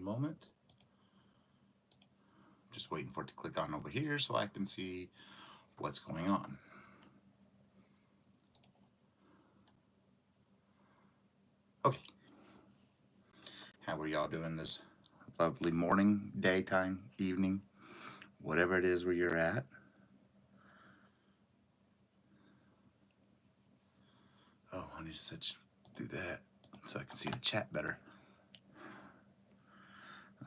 one moment. Just waiting for it to click on over here so I can see what's going on. Okay. How are y'all doing this lovely morning, daytime, evening, whatever it is where you're at? Oh, I need to do that so I can see the chat better.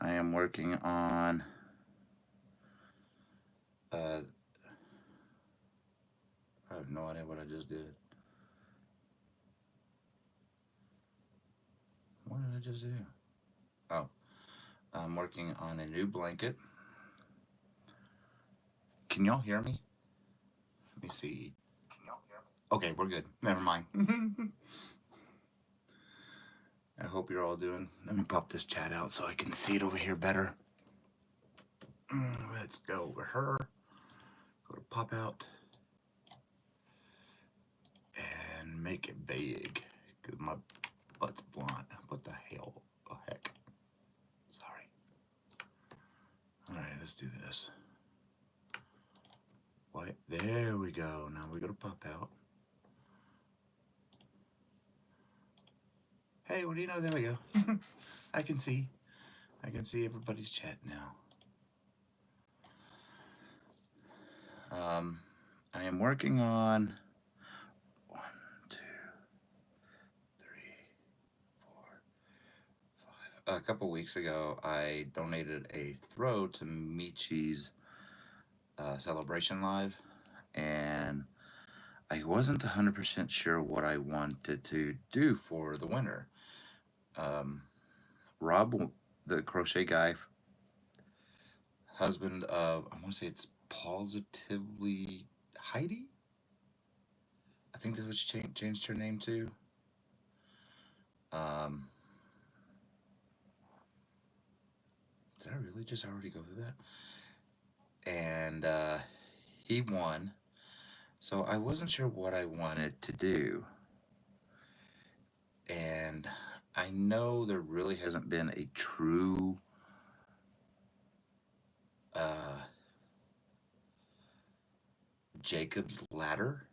I am working on I have no idea what I just did. What did I just do? Oh, I'm working on a new blanket. Can y'all hear me? Let me see. Okay, we're good. Never mind. I hope you're all doing. Let me pop this chat out so I can see it over here better. Let's go over her. Go to pop out. And make it big. Because my butt's blonde. What the hell? Oh, heck. Sorry. Alright, let's do this. What? There we go. Now we go to pop out. Hey, what do you know? There we go. I can see everybody's chat now. I am working on 1, 2, 3, 4, 5. A couple weeks ago, I donated a throw to Michi's celebration live, and I wasn't 100% sure what I wanted to do for the winner. Rob, the crochet guy, husband of, I want to say it's Positively Heidi? I think that's what she changed her name to. Did I really just already go through that? And he won. So I wasn't sure what I wanted to do. And I know there really hasn't been a true Jacob's ladder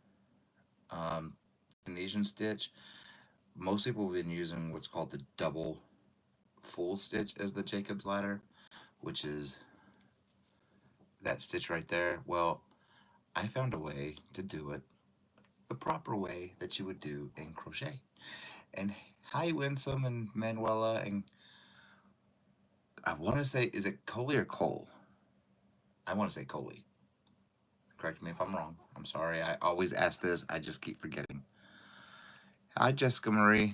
Tunisian stitch. Most people have been using what's called the double full stitch as the Jacob's ladder, which is that stitch right there. Well, I found a way to do it the proper way that you would do in crochet. And hi, Winsome and Manuela, and I want to say, is it Coley or Cole? I want to say Coley. Correct me if I'm wrong. I'm sorry. I always ask this. I just keep forgetting. Hi, Jessica Marie.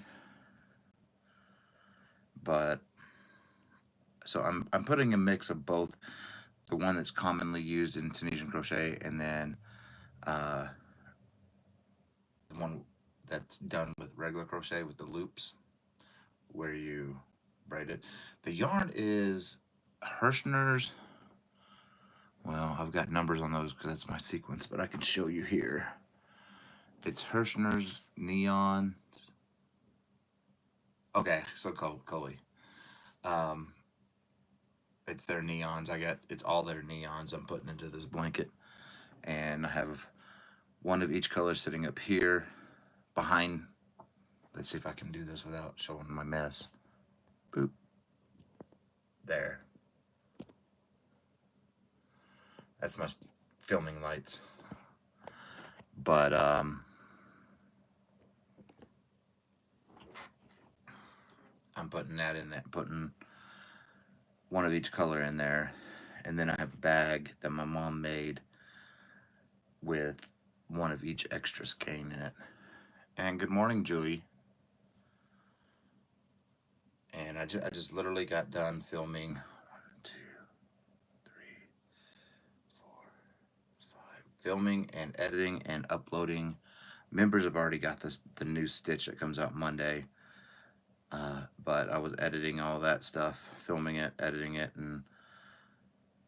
But so I'm putting a mix of both, the one that's commonly used in Tunisian crochet, and then the one that's done with regular crochet with the loops, where you braid it. The yarn is Hirschner's. Well, I've got numbers on those because that's my sequence, but I can show you here. It's Hirschner's Neon. Okay, so Coley. It's their neons. It's all their neons I'm putting into this blanket. And I have one of each color sitting up here behind. Let's see if I can do this without showing my mess. Boop. There. That's my filming lights. But I'm putting that in there, putting one of each color in there. And then I have a bag that my mom made with one of each extra skein in it. And good morning, Julie. And I just literally got done filming 1, 2, 3, 4, 5. Filming and editing and uploading. Members have already got the new stitch that comes out Monday. But I was editing all that stuff, filming it, editing it, and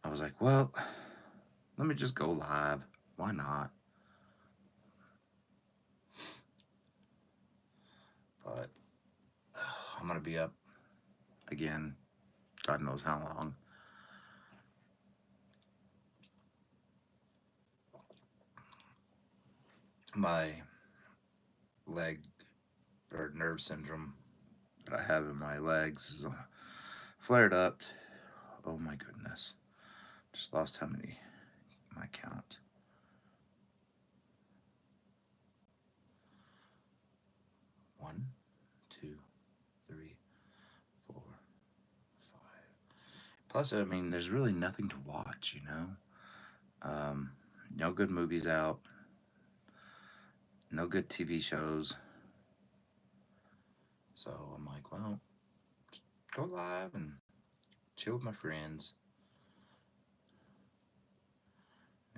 I was like, well, let me just go live. Why not? But I'm going to be up again God knows how long. My leg or nerve syndrome that I have in my legs is flared up. Oh my goodness. Just lost how many? My count. One, two, three, four, five. Plus, I mean, there's really nothing to watch, you know? No good movies out, no good TV shows. So I'm like, well, go live and chill with my friends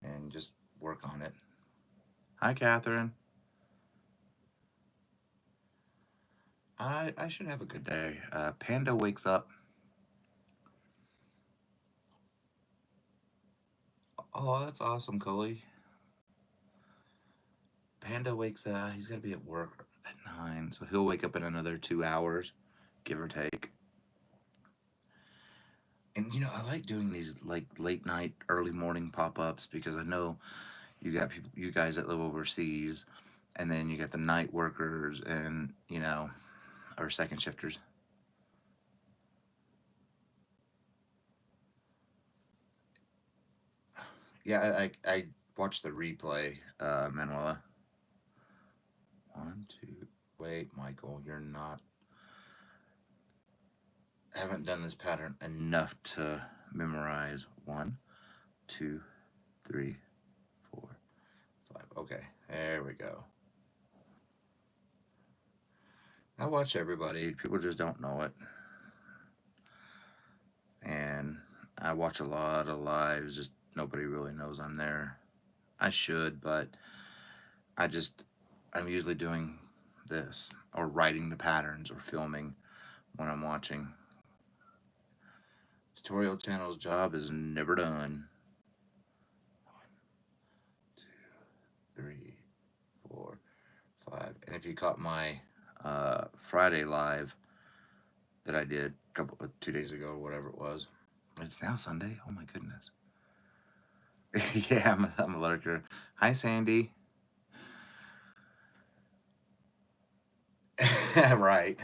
and just work on it. Hi, Catherine. I should have a good day. Panda wakes up. Oh, that's awesome, Coley. Panda wakes up. He's got to be at work at 9, so he'll wake up in another 2 hours, give or take. And you know, I like doing these like late night, early morning pop ups because I know you got people, you guys that live overseas, and then you got the night workers, and you know, or second shifters. Yeah, I watched the replay, Manuela. One, two. Wait, Michael, you're not. Haven't done this pattern enough to memorize. One, two, three, four, five. Okay, there we go. I watch everybody. People just don't know it. And I watch a lot of lives. Just nobody really knows I'm there. I should, but I just, I'm usually doing this or writing the patterns or filming when I'm watching. Tutorial channel's job is never done. 3, 4, 5. And if you caught my Friday live that I did 2 days ago, or whatever it was, it's now Sunday. Oh my goodness. Yeah, I'm a lurker. Hi, Sandy. Right.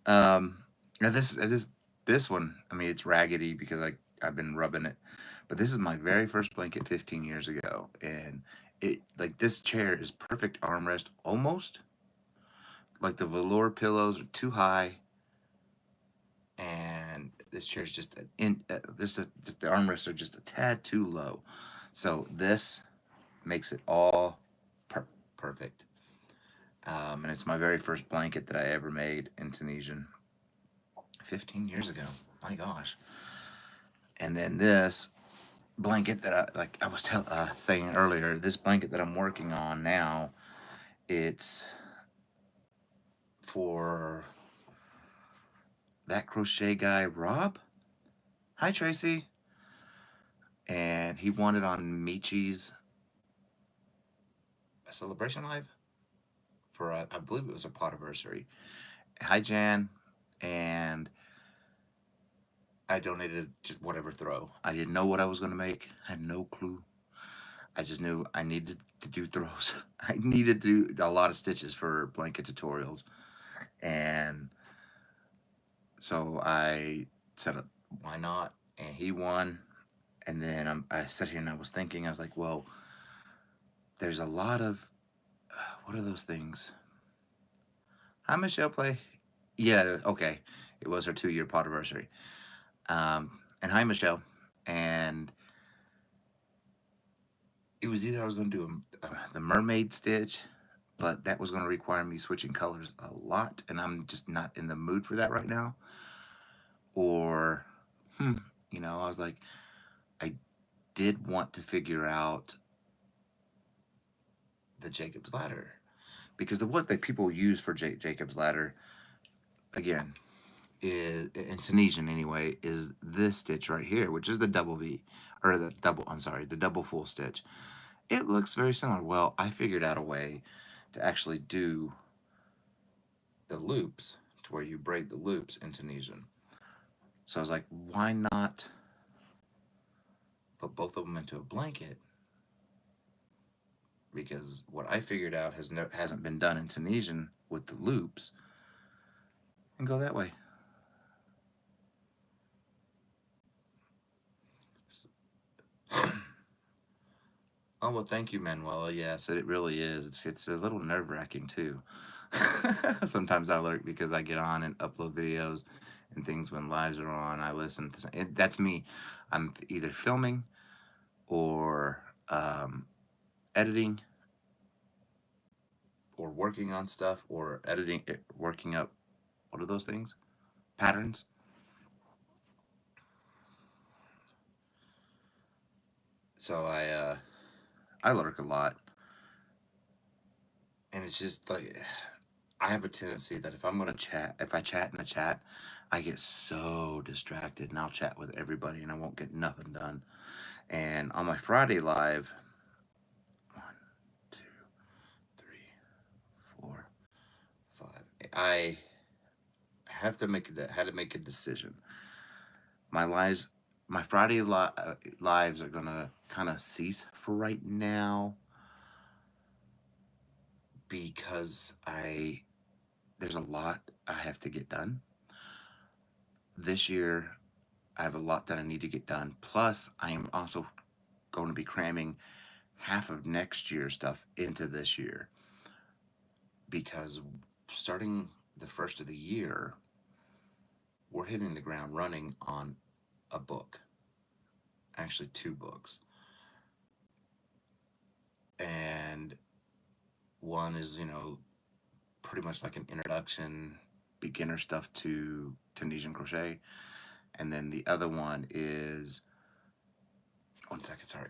Now this one. I mean, it's raggedy because I've been rubbing it, but this is my very first blanket 15 years ago, and it like this chair is perfect armrest almost. Like the velour pillows are too high, and this chair's just just the armrests are just a tad too low. So this makes it all perfect. And it's my very first blanket that I ever made in Tunisian 15 years ago. My gosh. And then this blanket that I was saying earlier, this blanket that I'm working on now, it's for that crochet guy, Rob. Hi, Tracy. And he won it on Michi's celebration live for, I believe it was a potiversary. Hi, Jan. And I donated just whatever throw. I didn't know what I was going to make. I had no clue. I just knew I needed to do throws. I needed to do a lot of stitches for blanket tutorials. And so I said, why not? And he won. And then I sat here and I was thinking, I was like, well, there's a lot of, what are those things? Hi, Michelle Play. Yeah, okay. It was her 2-year potiversary. And hi, Michelle. And it was either I was going to do the mermaid stitch, but that was going to require me switching colors a lot, and I'm just not in the mood for that right now. Or, I was like, I did want to figure out the Jacob's ladder, because the one that people use for Jacob's ladder, again, is in Tunisian anyway, is this stitch right here, which is the double V, or the double full stitch. It looks very similar. Well, I figured out a way to actually do the loops to where you braid the loops in Tunisian. So I was like, why not put both of them into a blanket? Because what I figured out hasn't been done in Tunisian with the loops, and go that way. Oh well, thank you, Manuela. Yes, it really is. It's a little nerve wracking too. Sometimes I lurk because I get on and upload videos and things when lives are on. I listen to that's me. I'm either filming or editing or working on stuff or editing, working up. What are those things? Patterns. So I lurk a lot, and it's just like I have a tendency that if I'm gonna chat, if I chat in a chat, I get so distracted, and I'll chat with everybody, and I won't get nothing done. And on my Friday live, one, two, three, four, five, I have to had to make a decision. My lives, my lives are gonna kind of cease for right now because I there's a lot I have to get done this year. I have a lot that I need to get done. Plus, I am also going to be cramming half of next year's stuff into this year because starting the first of the year, we're hitting the ground running on a book, actually two books. And one is, pretty much like an introduction, beginner stuff to Tunisian crochet. And then the other one is, one second, sorry.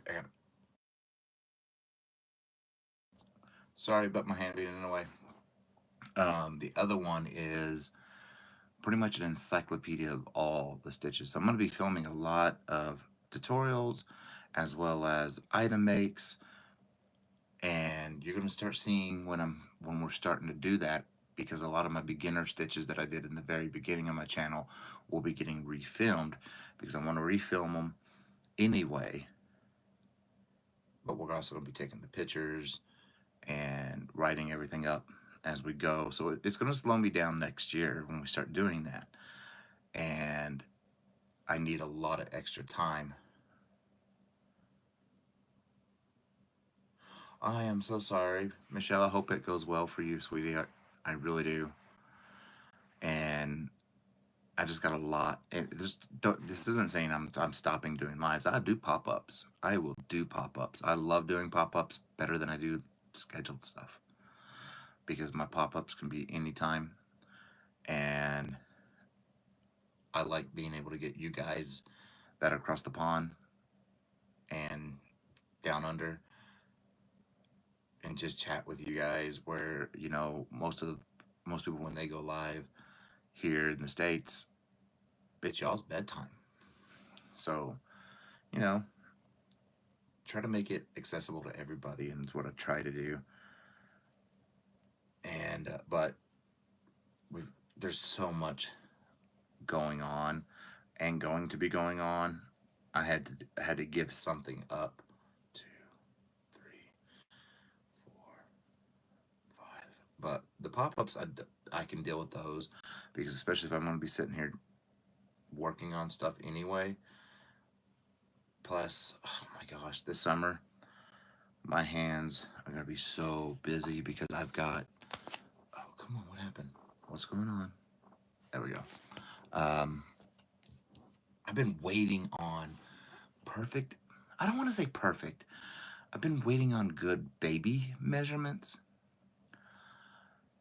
Sorry about my hand being in the way. The other one is pretty much an encyclopedia of all the stitches. So I'm going to be filming a lot of tutorials as well as item makes, and you're going to start seeing when we're starting to do that, because a lot of my beginner stitches that I did in the very beginning of my channel will be getting refilmed because I want to refilm them anyway. But we're also going to be taking the pictures and writing everything up as we go. So it's going to slow me down next year when we start doing that. And I need a lot of extra time. I am so sorry, Michelle. I hope it goes well for you, sweetie. I really do. And I just got a lot. This isn't saying I'm stopping doing lives. I do pop ups. I will do pop ups. I love doing pop ups better than I do scheduled stuff because my pop ups can be anytime, and I like being able to get you guys that are across the pond and down under and just chat with you guys. Where most people when they go live here in the States, it's y'all's bedtime. So, you know, try to make it accessible to everybody, and it's what I try to do. And but there's so much going on and going to be going on. I had to give something up. Two, three, four, five. But the pop-ups, I can deal with those because especially if I'm going to be sitting here working on stuff anyway. Plus, oh my gosh, this summer my hands are going to be so busy because I've got. Oh, come on, what happened? What's going on? There we go. Um, I've been waiting on perfect. I don't want to say perfect. I've been waiting on good baby measurements,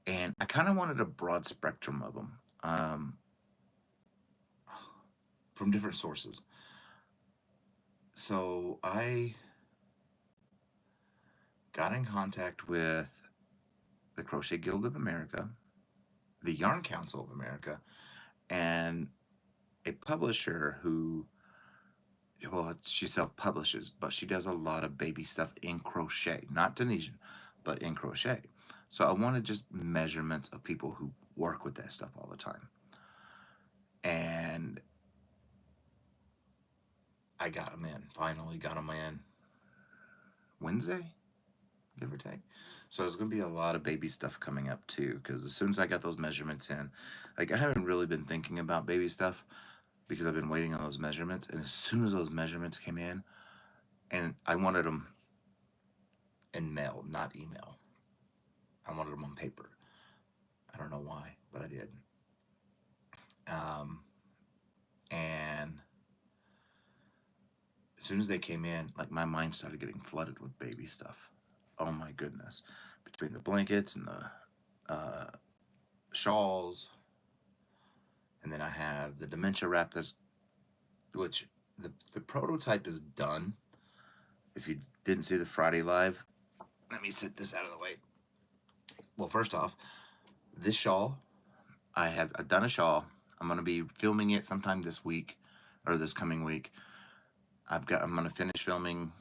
and I kind of wanted a broad spectrum of them from different sources. So I got in contact with the Crochet Guild of America, the Yarn Council of America, and a publisher who, well, she self-publishes, but she does a lot of baby stuff in crochet, not Tunisian, but in crochet. So I wanted just measurements of people who work with that stuff all the time. And I got them in. Finally got them in Wednesday, give or take. So there's going to be a lot of baby stuff coming up too, because as soon as I got those measurements in, like I haven't really been thinking about baby stuff because I've been waiting on those measurements. And as soon as those measurements came in, and I wanted them in mail, not email. I wanted them on paper. I don't know why, but I did. Um, and as soon as they came in, like my mind started getting flooded with baby stuff. Oh my goodness. Between the blankets and the shawls, and then I have the dementia wrap that's, which the prototype is done. If you didn't see the Friday live, let me set this out of the way. Well, first off, this shawl, I've done a shawl. I'm gonna be filming it sometime this week or this coming week. I'm gonna finish filming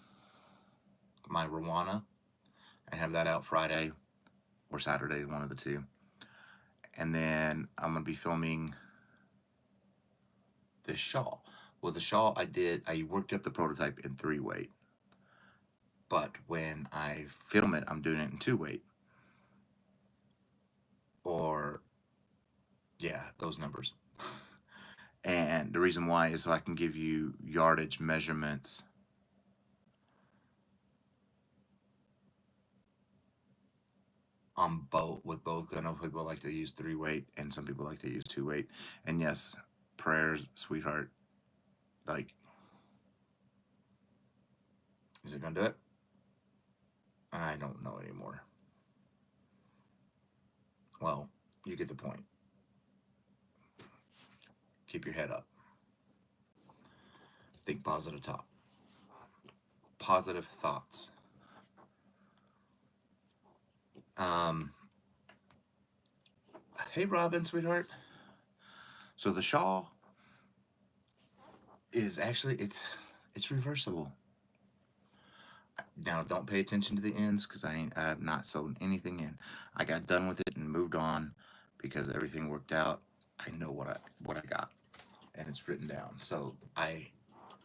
my Rwanda and have that out Friday or Saturday, one of the two. And then I'm gonna be filming this shawl. Well, the shawl I worked up the prototype in 3-weight. But when I film it, I'm doing it in 2-weight. Or, yeah, those numbers. And the reason why is so I can give you yardage measurements on both, with both. I know people like to use 3-weight and some people like to use 2-weight. And yes, prayers, sweetheart. Like, is it gonna do it? I don't know anymore. Well, you get the point. Keep your head up. Think positive top. Positive thoughts. Um, hey Robin, sweetheart. So the shawl is actually it's reversible. Now don't pay attention to the ends because I have not sewn anything in. I got done with it and moved on because everything worked out. I know what I got, and it's written down. So I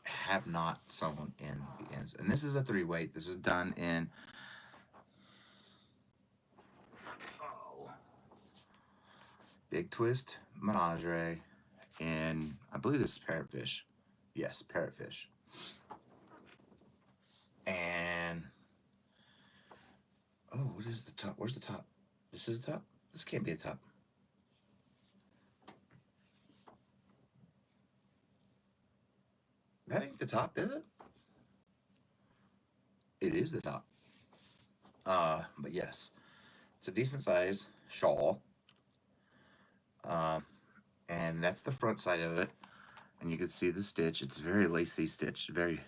have not sewn in the ends. And this is a 3-weight. This is done in Big Twist Menagerie, and I believe this is Parrotfish. Yes, Parrotfish. And oh, what is the top? Where's the top? This is the top? This can't be the top. That ain't the top, is it? It is the top. But yes, it's a decent size shawl. And that's the front side of it. And you can see the stitch. It's very lacy stitch, very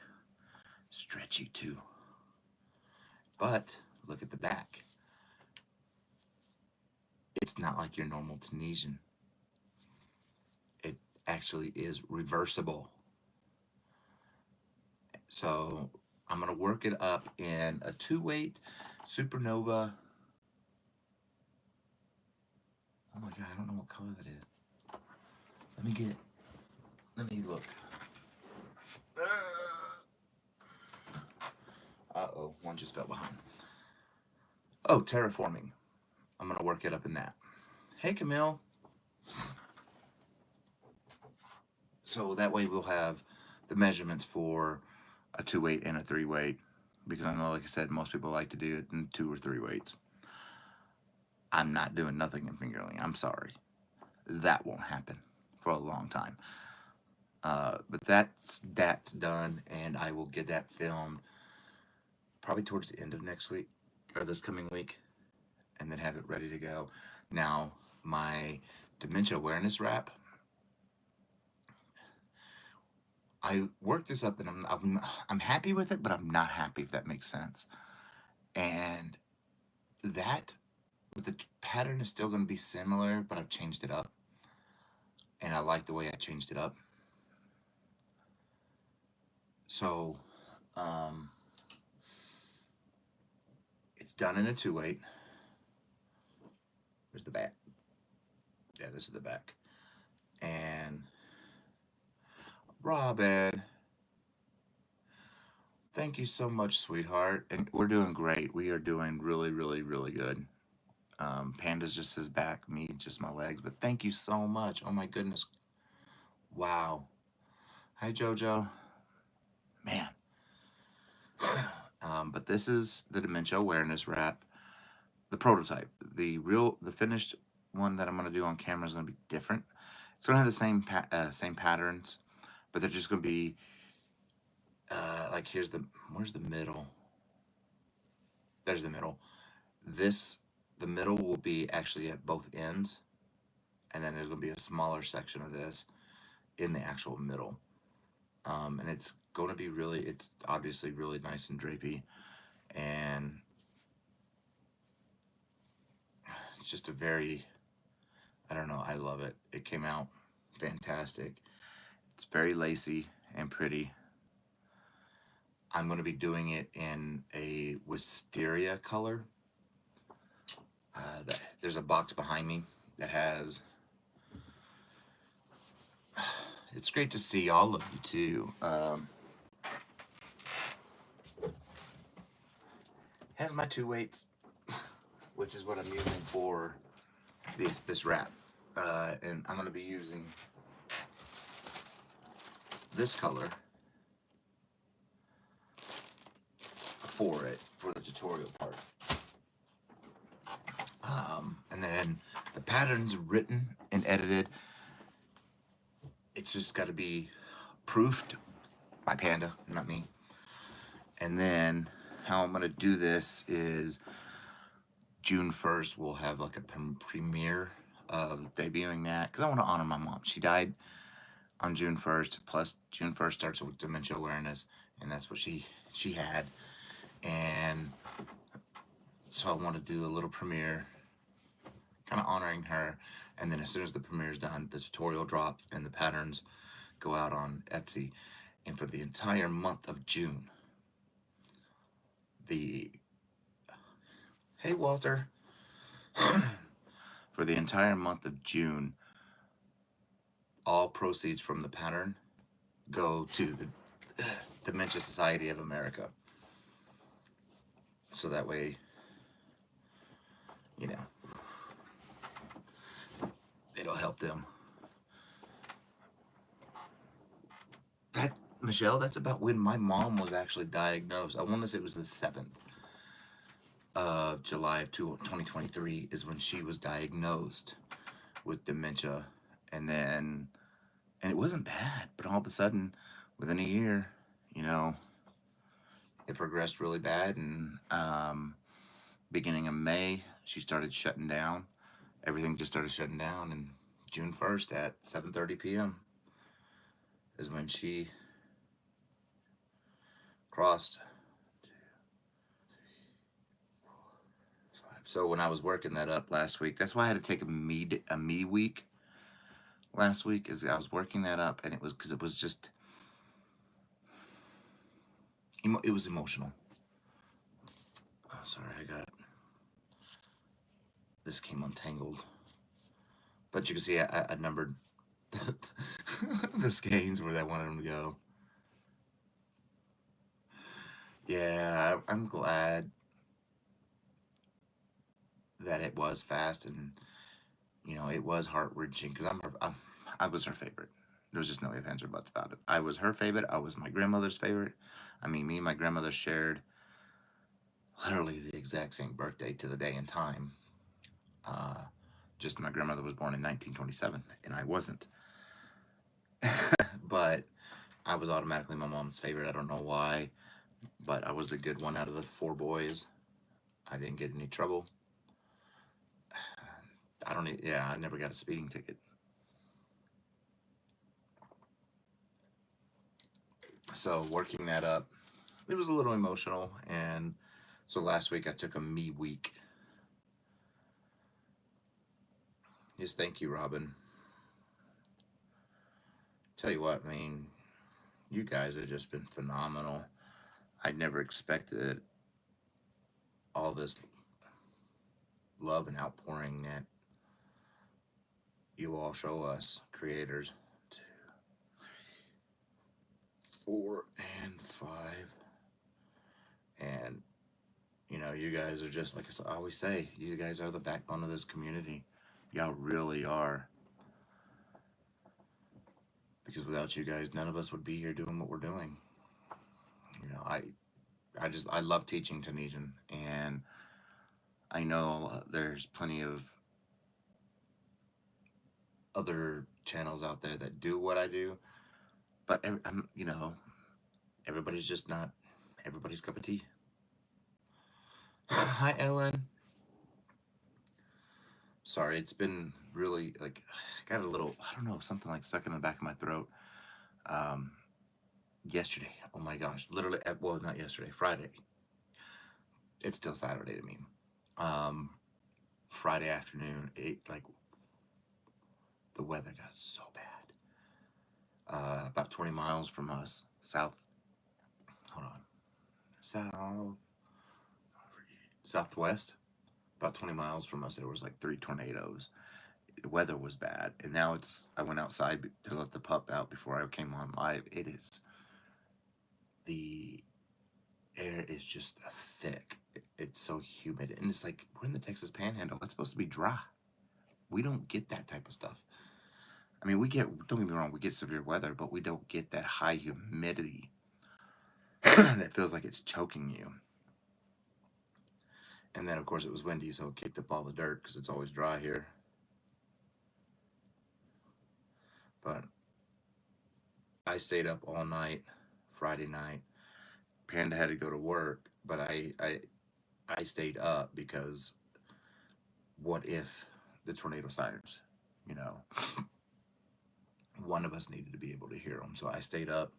stretchy too. But look at the back. It's not like your normal Tunisian. It actually is reversible. So I'm going to work it up in a 2-weight Supernova. Oh my God, I don't know what color that is. Let me look. Uh-oh, one just fell behind. Oh, terraforming. I'm going to work it up in that. Hey, Camille. So that way we'll have the measurements for a 2-weight and a 3-weight. Because I know, like I said, most people like to do it in 2 or 3 weights. I'm not doing nothing in fingerling. I'm sorry. That won't happen for a long time. But that's done, and I will get that filmed probably towards the end of next week, or this coming week, and then have it ready to go. Now, my dementia awareness wrap, I worked this up, and I'm happy with it, but I'm not happy, if that makes sense. And that, the pattern is still going to be similar, but I've changed it up, and I like the way I changed it up. So, it's done in a 2-weight. Where's the back? Yeah, this is the back. And Robin, Thank you so much, sweetheart. And we're doing great. We are doing really, really, really good. Panda's just his back, me just my legs. But thank you so much. Oh my goodness. Wow. Hi, Jojo. Man. But this is the dementia awareness wrap, the prototype. The finished one that I'm gonna do on camera is gonna be different. It's gonna have the same patterns, but they're just gonna be like where's the middle? There's the middle. This the middle will be actually at both ends, and then there's gonna be a smaller section of this in the actual middle. And it's going to be it's obviously really nice and drapey, and it's just a very, I don't know, I love it. It came out fantastic. It's very lacy and pretty. I'm going to be doing it in a wisteria color. There's a box behind me that has, it's great to see all of you too. Has my 2 weights, which is what I'm using for this wrap. And I'm going to be using this color for the tutorial part. And then the pattern's written and edited. It's just got to be proofed by Panda, not me. And then how I'm going to do this is June 1st, we'll have like a premiere of debuting that, because I want to honor my mom. She died on June 1st, plus June 1st starts with dementia awareness, and that's what she had. And so I want to do a little premiere, kind of honoring her. And then as soon as the premiere is done, the tutorial drops and the patterns go out on Etsy. And for the entire month of June, hey Walter, for the entire month of June, all proceeds from the pattern go to the Dementia Society of America. So that way, you know, it'll help them. Michelle, that's about when my mom was actually diagnosed. I want to say it was the 7th of July of 2023 is when she was diagnosed with dementia. And it wasn't bad, but all of a sudden, within a year, it progressed really bad. And beginning of May, she started shutting down. Everything just started shutting down. And June 1st at 7:30 p.m. is when she crossed. So when I was working that up last week, that's why I had to take a me week last week, is I was working that up, and it was because it was just, it was emotional. Oh, sorry, this came untangled. But you can see I numbered the skeins where I wanted them to go. Yeah, I'm glad that it was fast, and it was heart-wrenching, because I was her favorite. There was just no ifs, ands, or buts about it. I was her favorite. I was my grandmother's favorite. I mean, me and my grandmother shared literally the exact same birthday to the day and time. Just my grandmother was born in 1927, and I wasn't. But I was automatically my mom's favorite. I don't know why, but I was the good one out of the 4 boys. I didn't get any trouble. I never got a speeding ticket. So working that up, it was a little emotional, and so last week I took a me week. Yes, thank you, Robin. Tell you what, I mean, you guys have just been phenomenal. I never expected all this love and outpouring that you all show us creators. 2, 3, 4, and 5. And, you know, you guys are just, like I always say, you guys are the backbone of this community. Y'all really are. Because without you guys, none of us would be here doing what we're doing. You know, I love teaching Tunisian, and I know there's plenty of other channels out there that do what I do, but you know, everybody's just not everybody's cup of tea. Hi, Ellen. Sorry, it's been really like got a little, I don't know, something like stuck in the back of my throat. Um, Yesterday, oh my gosh, literally, well, not yesterday, Friday. It's still Saturday to me. Um, Friday afternoon, like the weather got so bad. About 20 miles from us, hold on, southwest, about 20 miles from us, there was like 3 tornadoes. The weather was bad, and now I went outside to let the pup out before I came on live. The air is just thick. It's so humid, and it's like we're in the Texas Panhandle. It's supposed to be dry. We don't get that type of stuff. I mean, don't get me wrong, we get severe weather, but we don't get that high humidity that feels like it's choking you. And then, of course, it was windy, so it kicked up all the dirt because it's always dry here. But I stayed up all night Friday night. Panda had to go to work, but I stayed up because what if the tornado sirens, you know, one of us needed to be able to hear them. So I stayed up,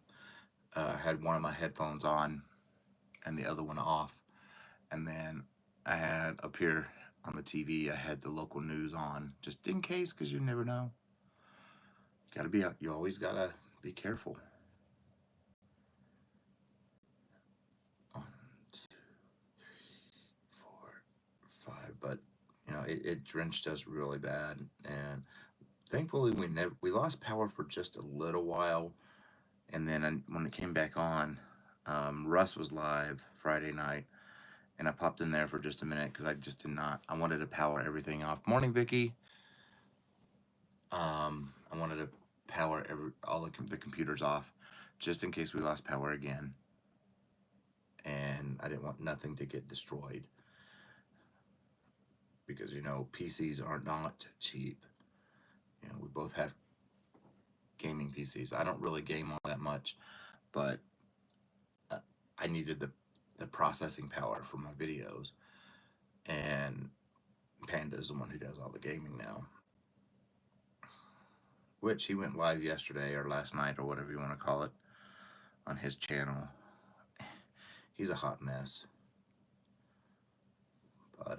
had one of my headphones on and the other one off. And then I had up here on the TV, I had the local news on just in case, because you never know. You always gotta be careful. 1, 2, 3, 4, 5. But you know, it drenched us really bad, and thankfully we lost power for just a little while, and then when it came back on, Russ was live Friday night, and I popped in there for just a minute because I just did not. I wanted to power everything off. Morning, Vicky. I wanted to power all the computers off, just in case we lost power again, and I didn't want nothing to get destroyed because you know PCs are not cheap. You know, we both have gaming PCs. I don't really game all that much, but I needed the processing power for my videos, and Panda is the one who does all the gaming now. Which he went live yesterday or last night or whatever you want to call it on his channel. He's a hot mess. But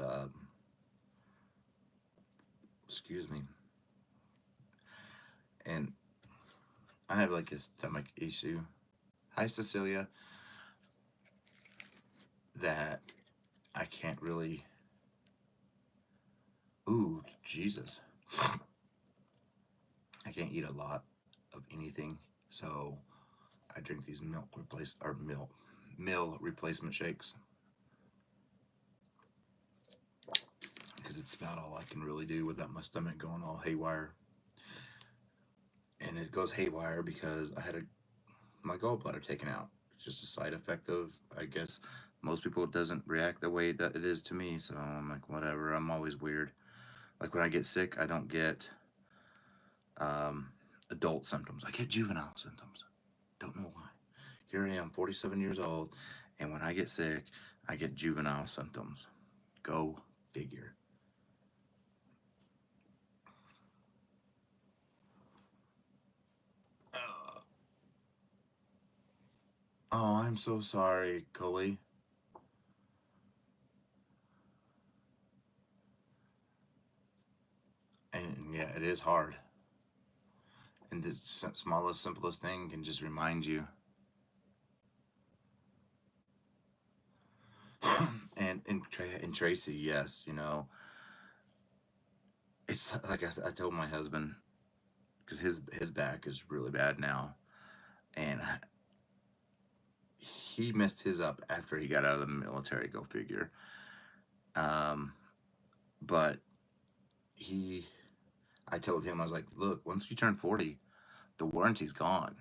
excuse me. And I have like a stomach issue. Hi, Cecilia. That I can't really. Ooh, Jesus. I can't eat a lot of anything, so I drink these meal replacement shakes because it's about all I can really do without my stomach going all haywire. And it goes haywire because I had my gallbladder taken out. It's just a side effect of, I guess, most people it doesn't react the way that it is to me. So I'm like, whatever. I'm always weird. Like when I get sick, I don't get adult symptoms. I get juvenile symptoms. Don't know why. Here I am, 47 years old, and when I get sick, I get juvenile symptoms. Go figure. Oh, I'm so sorry, Coley. And yeah, it is hard. And this smallest, simplest thing can just remind you. and Tracy, yes, you know, it's like I told my husband because his back is really bad now, and he messed his up after he got out of the military. Go figure. Um, but he, I told him, I was like, look, once you turn 40, the warranty's gone.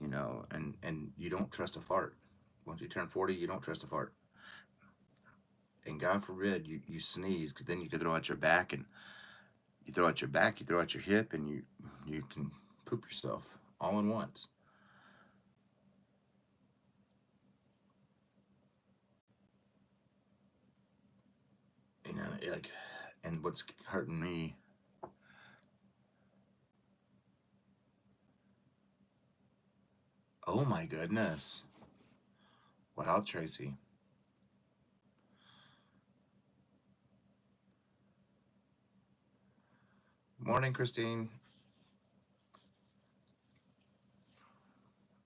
You know, and you don't trust a fart. Once you turn 40, you don't trust a fart. And God forbid you sneeze, because then you can throw out your back, and you throw out your back, you throw out your hip, and you can poop yourself all in once. You know, like, and what's hurting me. Oh my goodness! Wow, Tracy. Morning, Christine.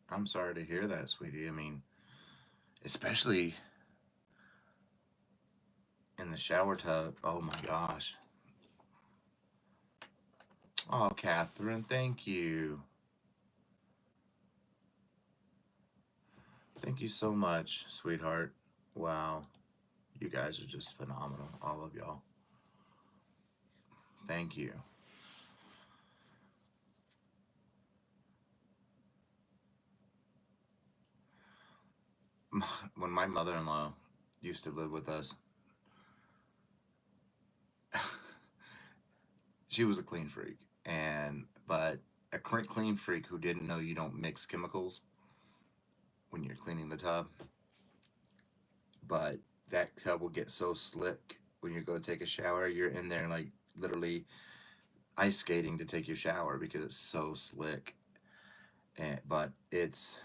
I'm sorry to hear that, sweetie. I mean, especially in the shower tub. Oh my gosh. Oh, Catherine, thank you. Thank you so much, sweetheart. Wow. You guys are just phenomenal. All of y'all. Thank you. When my mother in law used to live with us, she was a clean freak. But a clean freak who didn't know you don't mix chemicals when you're cleaning the tub. But that tub will get so slick when you go take a shower. You're in there like literally ice skating to take your shower because it's so slick. But it's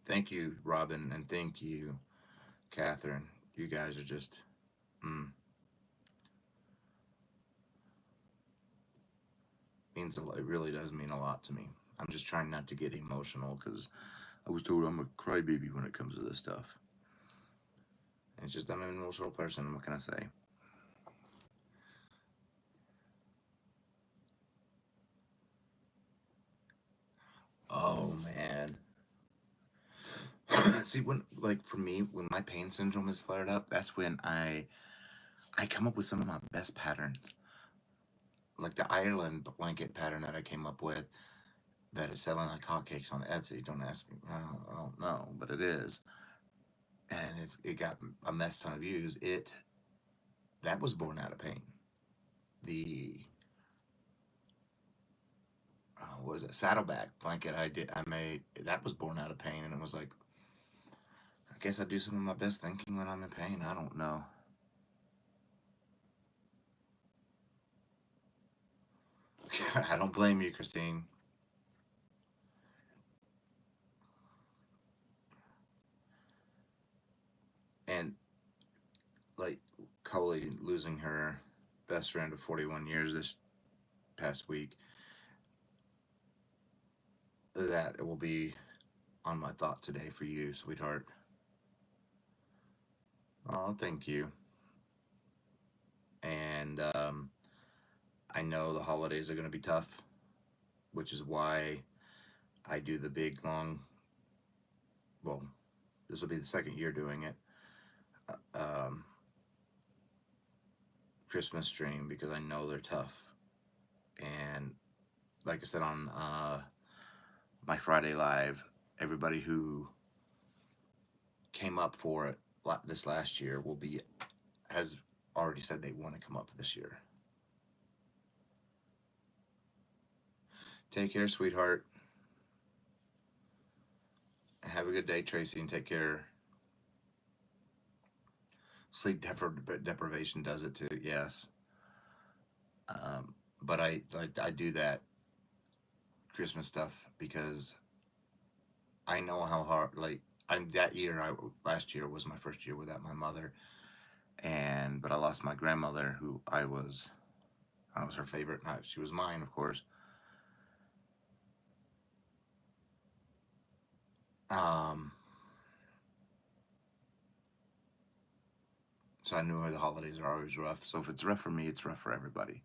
thank you, Robin, and thank you, Catherine. You guys are just mm, means a lot. It really does mean a lot to me. I'm just trying not to get emotional because I was told I'm a crybaby when it comes to this stuff. And it's just I'm an emotional person. What can I say? Oh man. See, when like for me, when my pain syndrome is flared up, that's when I come up with some of my best patterns. Like the Ireland blanket pattern that I came up with that is selling like hotcakes on Etsy. Don't ask me. I don't know, but it is, and it got a mess ton of views. It that was born out of pain. The what was it, saddleback blanket I made, that was born out of pain, and it was like I guess I do some of my best thinking when I'm in pain. I don't know. I don't blame you, Christine. And like Coley losing her best friend of 41 years this past week, that will be on my thought today for you, sweetheart. Oh, thank you. And I know the holidays are going to be tough, which is why I do the big long. Well, this will be the second year doing it. Um, Christmas stream because I know they're tough. And like I said on my Friday live, everybody who came up for it this last year will be has already said they want to come up this year. Take care, sweetheart. Have a good day, Tracy, and take care. Sleep deprivation does it too. Yes, but I do that Christmas stuff because I know how hard. Like I'm that year. I last year was my first year without my mother, and but I lost my grandmother, who I was her favorite. Not she was mine, of course. Um, so I knew the holidays are always rough. So if it's rough for me, it's rough for everybody.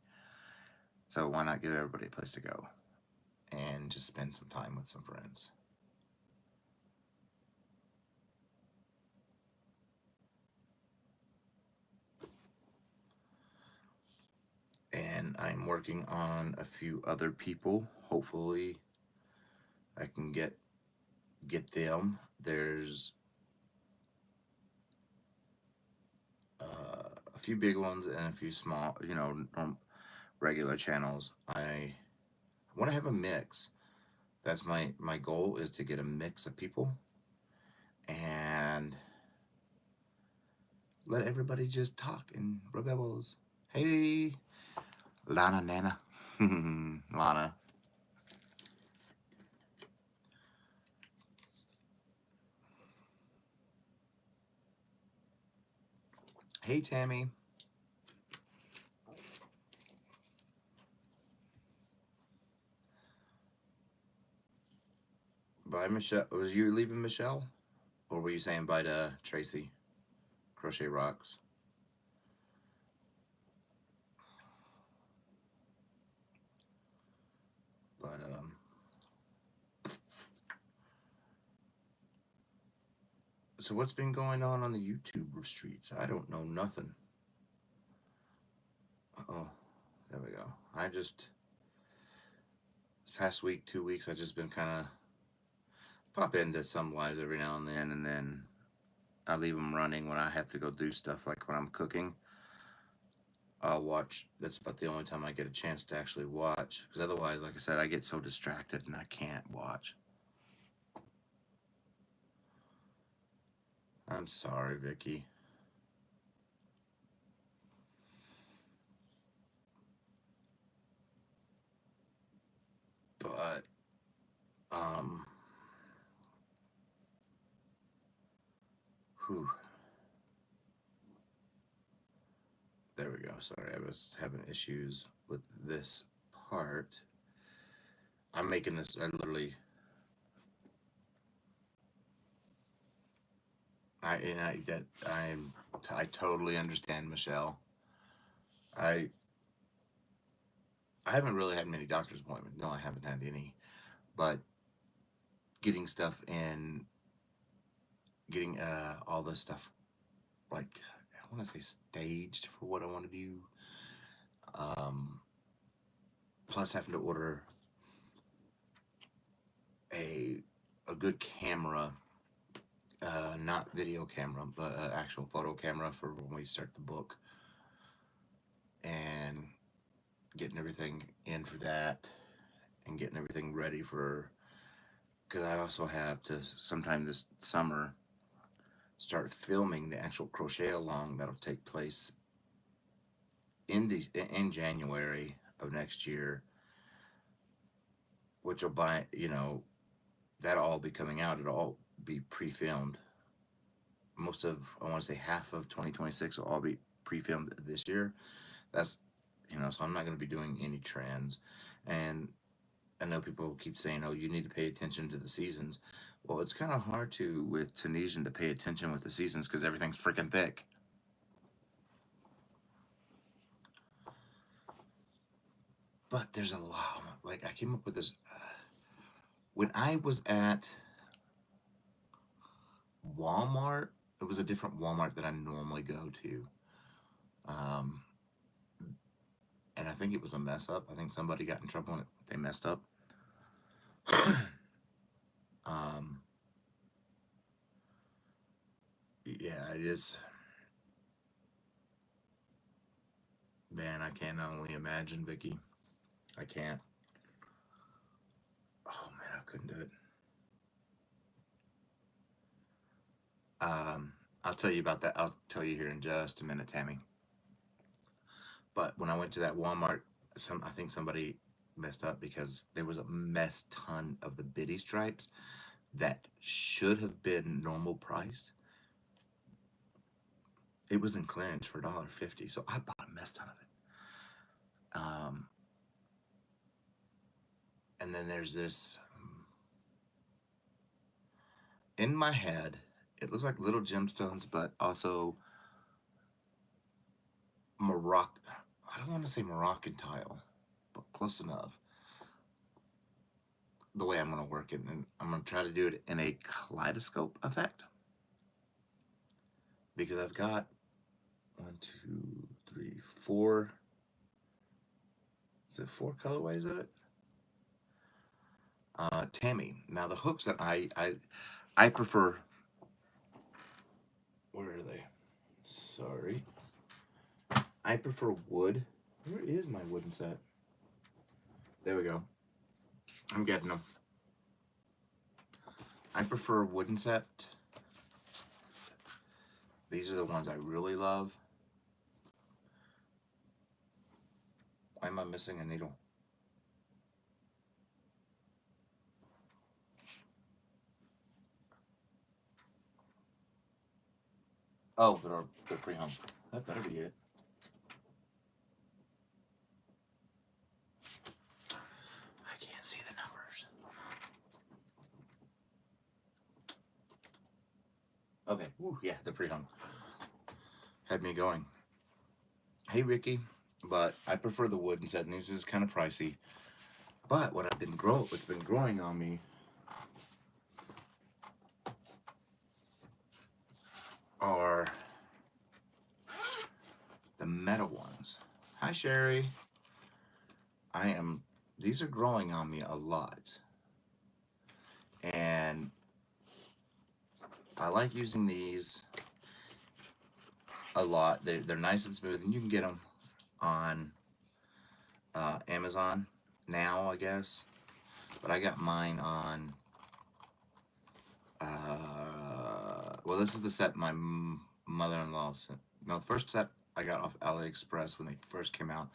So why not give everybody a place to go and just spend some time with some friends? and I'm working on a few other people. Hopefully I can get them. There's a few big ones and a few small, regular channels. I want to have a mix. That's my goal, is to get a mix of people and let everybody just talk and rub elbows. Hey, Lana Nana. Lana. Hey, Tammy. Bye, Michelle. Was you leaving, Michelle? Or were you saying bye to Tracy? Crochet Rocks. But, so what's been going on the YouTube streets? I don't know nothing. Oh, there we go. This past week, 2 weeks, I just been kind of pop into some lives every now and then I leave them running when I have to go do stuff, like when I'm cooking. I'll watch. That's about the only time I get a chance to actually watch, because otherwise, like I said, I get so distracted and I can't watch. I'm sorry, Vicky. But, um, whew. There we go. Sorry, I was having issues with this part. I'm making this. I literally. I totally understand, Michelle. I I haven't really had many doctor's appointments. No, I haven't had any. But getting stuff in, getting all this stuff, like, I want to say staged for what I want to do. Um, Plus having to order a a good camera, not video camera, but an actual photo camera for when we start the book, and getting everything in for that, and getting everything ready for. Because I also have to sometime this summer start filming the actual crochet along that'll take place in January of next year, which will that'll all be coming out. It'll all be pre-filmed. Most of, I want to say half of 2026 will all be pre-filmed this year. That's, so I'm not going to be doing any trends. And I know people keep saying, oh, you need to pay attention to the seasons. Well, it's kind of hard to, with Tunisian, to pay attention with the seasons because everything's freaking thick. But there's a lot. Like, I came up with this. When I was at Walmart, it was a different Walmart that I normally go to. Um, and I think it was a mess up. I think somebody got in trouble and they messed up. um, yeah, it is. Man, I can only imagine, Vicky. I can't. Oh man, I couldn't do it. I'll tell you about that. I'll tell you here in just a minute, Tammy. But when I went to that Walmart, I think somebody messed up because there was a mess ton of the bitty stripes that should have been normal price. It was in clearance for $1.50, so I bought a mess ton of it. And then there's this, in my head. It looks like little gemstones, but also Moroccan. I don't want to say Moroccan tile, but close enough. The way I'm going to work it, and I'm going to try to do it in a kaleidoscope effect, because I've got 1, 2, 3, 4 Is it 4 colorways of it? Tammy. Now the hooks that I prefer. Where are they? Sorry. I prefer wood. Where is my wooden set? There we go. I'm getting them. I prefer a wooden set. These are the ones I really love. Why am I missing a needle? Oh, they're pre-hung. That better be it. I can't see the numbers. Okay. Ooh, yeah, they're pre-hung. Had me going. Hey, Ricky, but I prefer the wooden set, and this is kind of pricey. But what's been growing on me are the metal ones. Hi, Sherry. These are growing on me a lot. And I like using these a lot. They're nice and smooth, and you can get them on Amazon now, I guess. But I got mine on. Well, this is the set my mother-in-law sent. No, the first set I got off AliExpress when they first came out,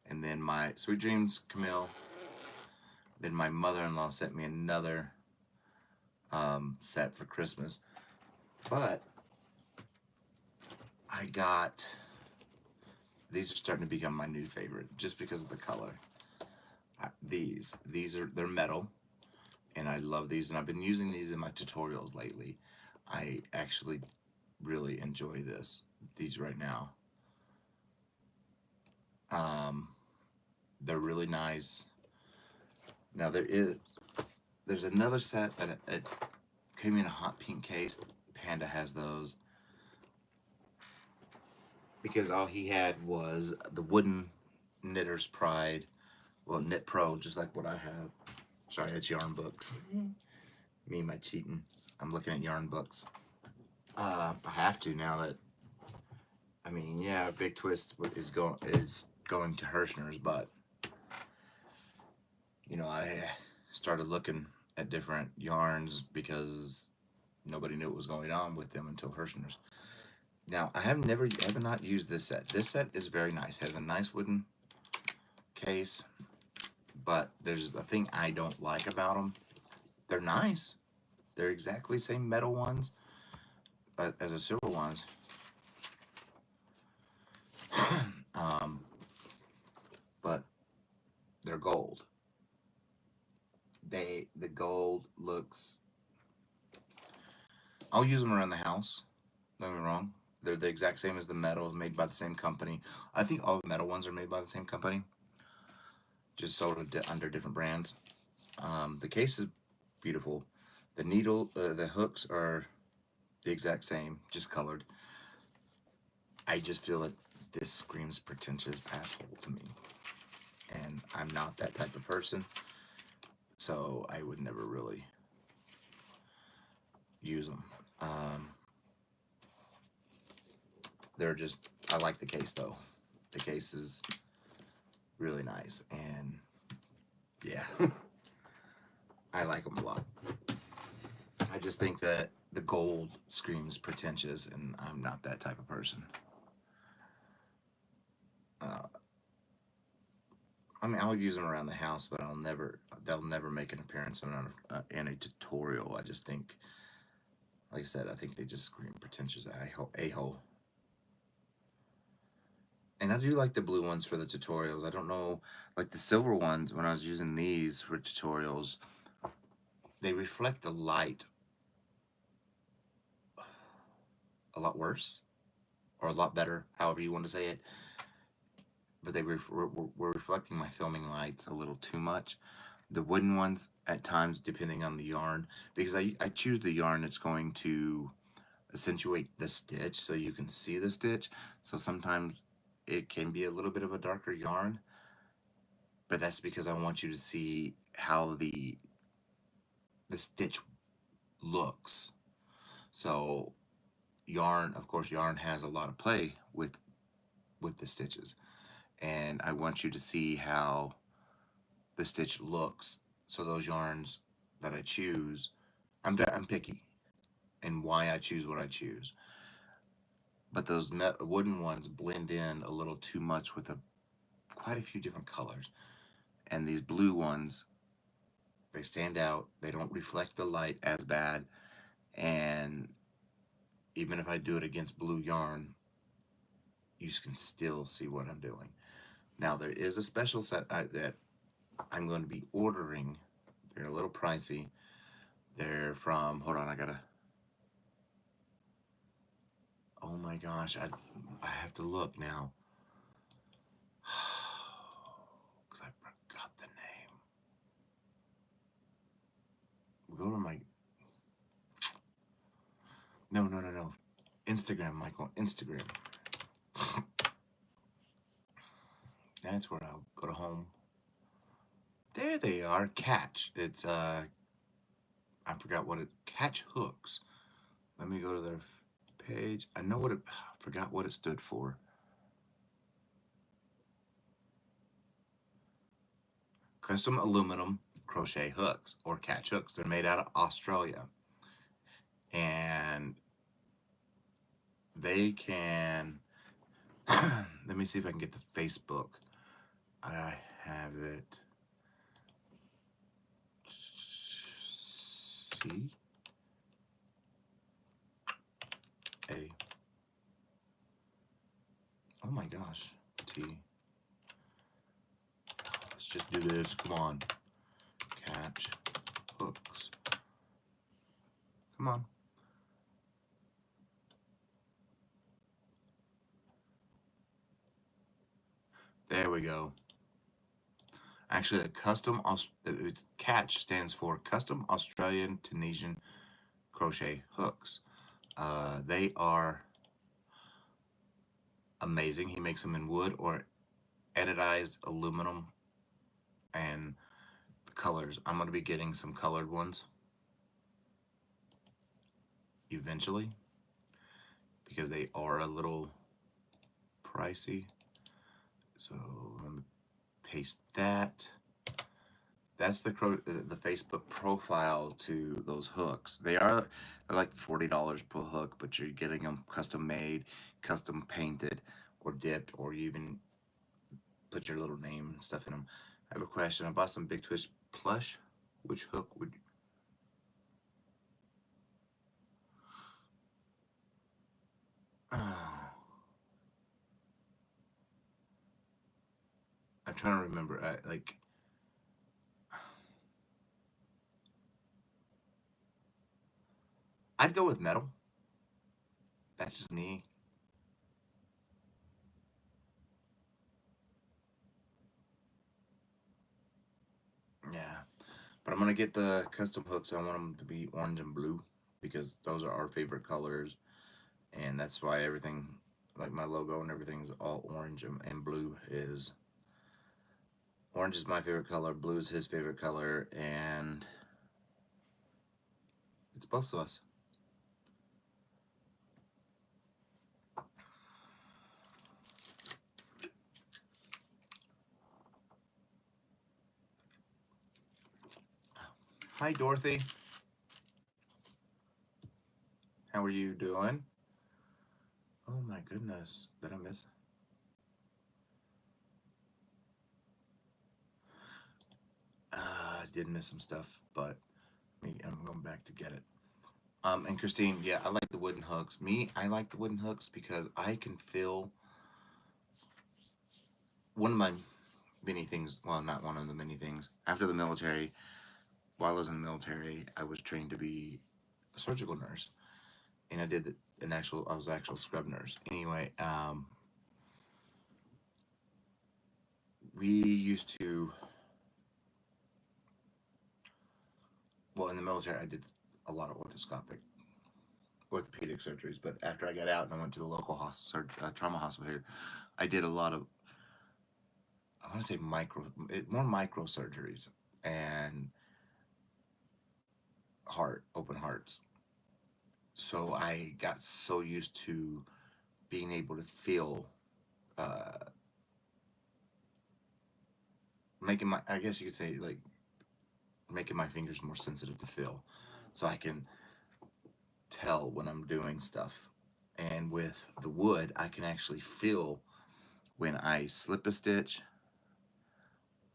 and then my Sweet Dreams Camille. Then my mother-in-law sent me another set for Christmas, but I got these are starting to become my new favorite just because of the color. They're metal, and I love these, and I've been using these in my tutorials lately. I actually really enjoy these right now. They're really nice. Now there's another set that it came in a hot pink case. Panda has those because all he had was the wooden Knitter's Pride, well, Knit Pro, just like what I have. Sorry, that's yarn books. Me and my cheating. I'm looking at yarn books. I have to now that. I mean, yeah, Big Twist is going to Hirschner's, but you know, I started looking at different yarns because nobody knew what was going on with them until Hirschner's. Now, I have not used this set. This set is very nice. It has a nice wooden case, but there's a thing I don't like about them. They're nice. They're exactly the same metal ones as the silver ones. But they're gold. The gold looks. I'll use them around the house. Don't get me wrong. They're the exact same as the metal, made by the same company. I think all the metal ones are made by the same company, just sold under different brands. The case is beautiful. The hooks are the exact same, just colored. I just feel that this screams pretentious asshole to me, and I'm not that type of person, so I would never really use them. I like the case though. The case is really nice, and yeah, I like them a lot. I just think that the gold screams pretentious, and I'm not that type of person. I mean, I'll use them around the house, but they'll never make an appearance in a tutorial. I just think, like I said, I think they just scream pretentious a-hole. And I do like the blue ones for the tutorials. I don't know, like the silver ones, when I was using these for tutorials, they reflect the light a lot worse, or a lot better, however you want to say it. But they were reflecting my filming lights a little too much. The wooden ones, at times, depending on the yarn, because I choose the yarn that's going to accentuate the stitch so you can see the stitch. So sometimes it can be a little bit of a darker yarn. but that's because I want you to see how the stitch looks. So yarn, of course, yarn has a lot of play with the stitches, and I want you to see how the stitch looks. So those yarns that I choose, I'm picky and why I choose what I choose. But those wooden ones blend in a little too much with quite a few different colors. And these blue ones, they stand out. They don't reflect the light as bad. And even if I do it against blue yarn, you can still see what I'm doing. Now there is a special set that I'm going to be ordering. They're a little pricey. They're from, hold on, I gotta, oh my gosh, I have to look now. Because I forgot the name. Go to my, no. Instagram, Michael, Instagram. That's where I'll go to home. There they are, Catch. It's, I forgot what Catch Hooks. Let me go to their page. I know what it, I forgot what it stood for. Custom aluminum crochet hooks, or Catch hooks. They're made out of Australia. And they can, let me see if I can get the Facebook. I have it. C A. Oh my gosh. T. Let's just do this. Come on. Catch hooks. Come on. There we go. Actually, the custom, it's Catch stands for Custom Australian Tunisian Crochet Hooks. They are amazing. He makes them in wood or anodized aluminum, and the colors. I'm going to be getting some colored ones eventually because they are a little pricey. So let me paste that. That's the Facebook profile to those hooks. They're like $40 per hook, but you're getting them custom made, custom painted, or dipped, or you even put your little name and stuff in them. I have a question. I bought some Big Twist plush. Which hook would you? Oh, I'm trying to remember. I'd go with metal. That's just me. Yeah. But I'm gonna get the custom hooks. I want them to be orange and blue because those are our favorite colors, and that's why everything, like my logo and everything, is all orange and blue. Is orange is my favorite color, blue is his favorite color, and it's both of us. Hi, Dorothy. How are you doing? Oh my goodness, did I miss? I did miss some stuff, but I'm going back to get it. And Christine, yeah, I like the wooden hooks. I like the wooden hooks because I can feel one of my many things. Well, not one of the many things. After the military, while I was in the military, I was trained to be a surgical nurse, and I did I was an actual scrub nurse. Anyway, we used to, well, in the military, I did a lot of orthopedic surgeries. But after I got out and I went to the local trauma hospital here, I did a lot of I want to say more micro surgeries and open hearts. So I got so used to being able to feel, uh, making my, I guess you could say, like, making my fingers more sensitive to feel. So I can tell when I'm doing stuff. And with the wood, I can actually feel when I slip a stitch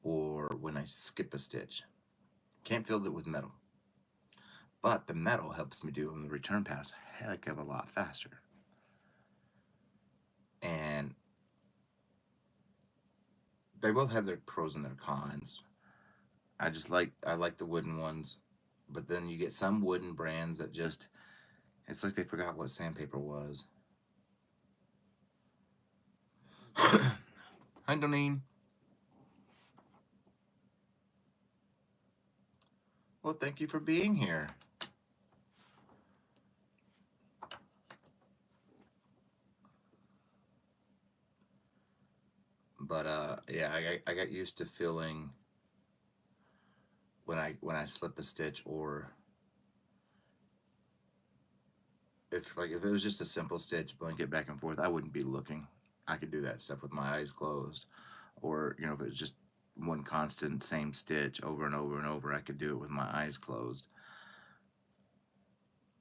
or when I skip a stitch. Can't feel it with metal. But the metal helps me do on the return pass a heck of a lot faster. And they both have their pros and their cons. I like the wooden ones, but then you get some wooden brands that just, it's like they forgot what sandpaper was. Hi, Doneen. Well, thank you for being here. But yeah, I got used to feeling when I slip a stitch, or if it was just a simple stitch, blanket back and forth, I wouldn't be looking. I could do that stuff with my eyes closed. Or, you know, if it was just one constant same stitch over and over and over, I could do it with my eyes closed.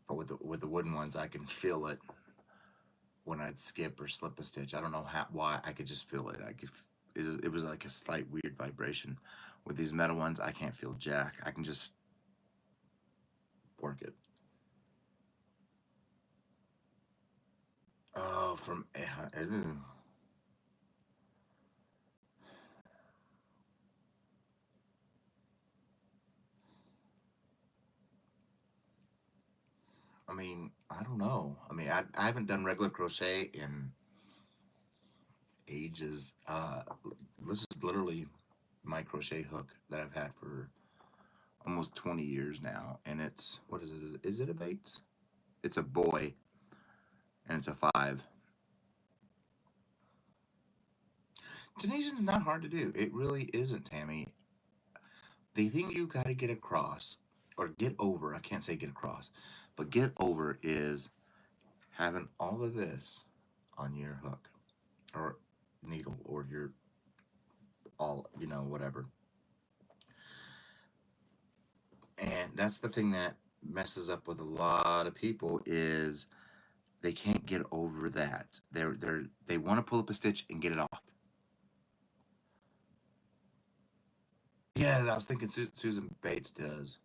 But with the wooden ones, I can feel it when I'd skip or slip a stitch. I don't know why, I could just feel it. It was like a slight weird vibration. With these metal ones, I can't feel jack. I can just work it. Oh, I mean, I don't know. I mean, I haven't done regular crochet in ages. This is literally my crochet hook that I've had for almost 20 years now, and it's, what is it? Is it a Bates? It's a boy, and it's a 5. Tunisian's not hard to do. It really isn't, Tammy. The thing you got to get across, or get over, I can't say get across, but get over, is having all of this on your hook or needle, or your, all, you know, whatever. And that's the thing that messes up with a lot of people, is they can't get over that. They want to pull up a stitch and get it off. Yeah, I was thinking Susan Bates does.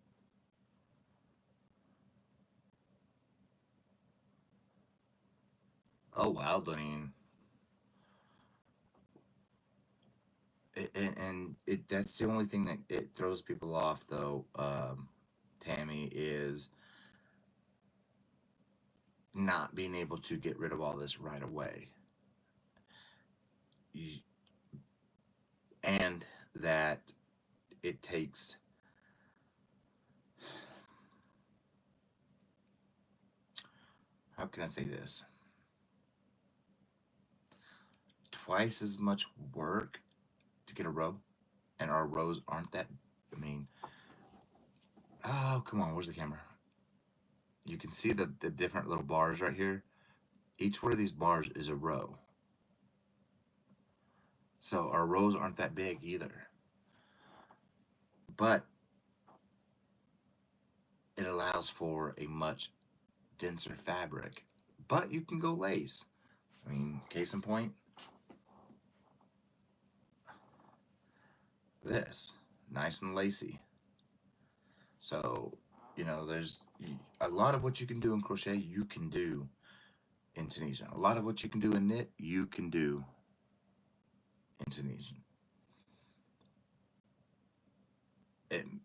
Oh wow, I mean, and it that's the only thing that it throws people off, though. Tammy, is not being able to get rid of all this right away. You, and that it takes, how can I say this, twice as much work to get a row, and our rows aren't that. I mean, oh come on, where's the camera? You can see the different little bars right here. Each one of these bars is a row. So our rows aren't that big either. But it allows for a much denser fabric. But you can go lace. I mean, case in point, this. Nice and lacy. So, you know, there's a lot of what you can do in crochet, you can do in Tunisian. A lot of what you can do in knit, you can do in Tunisian.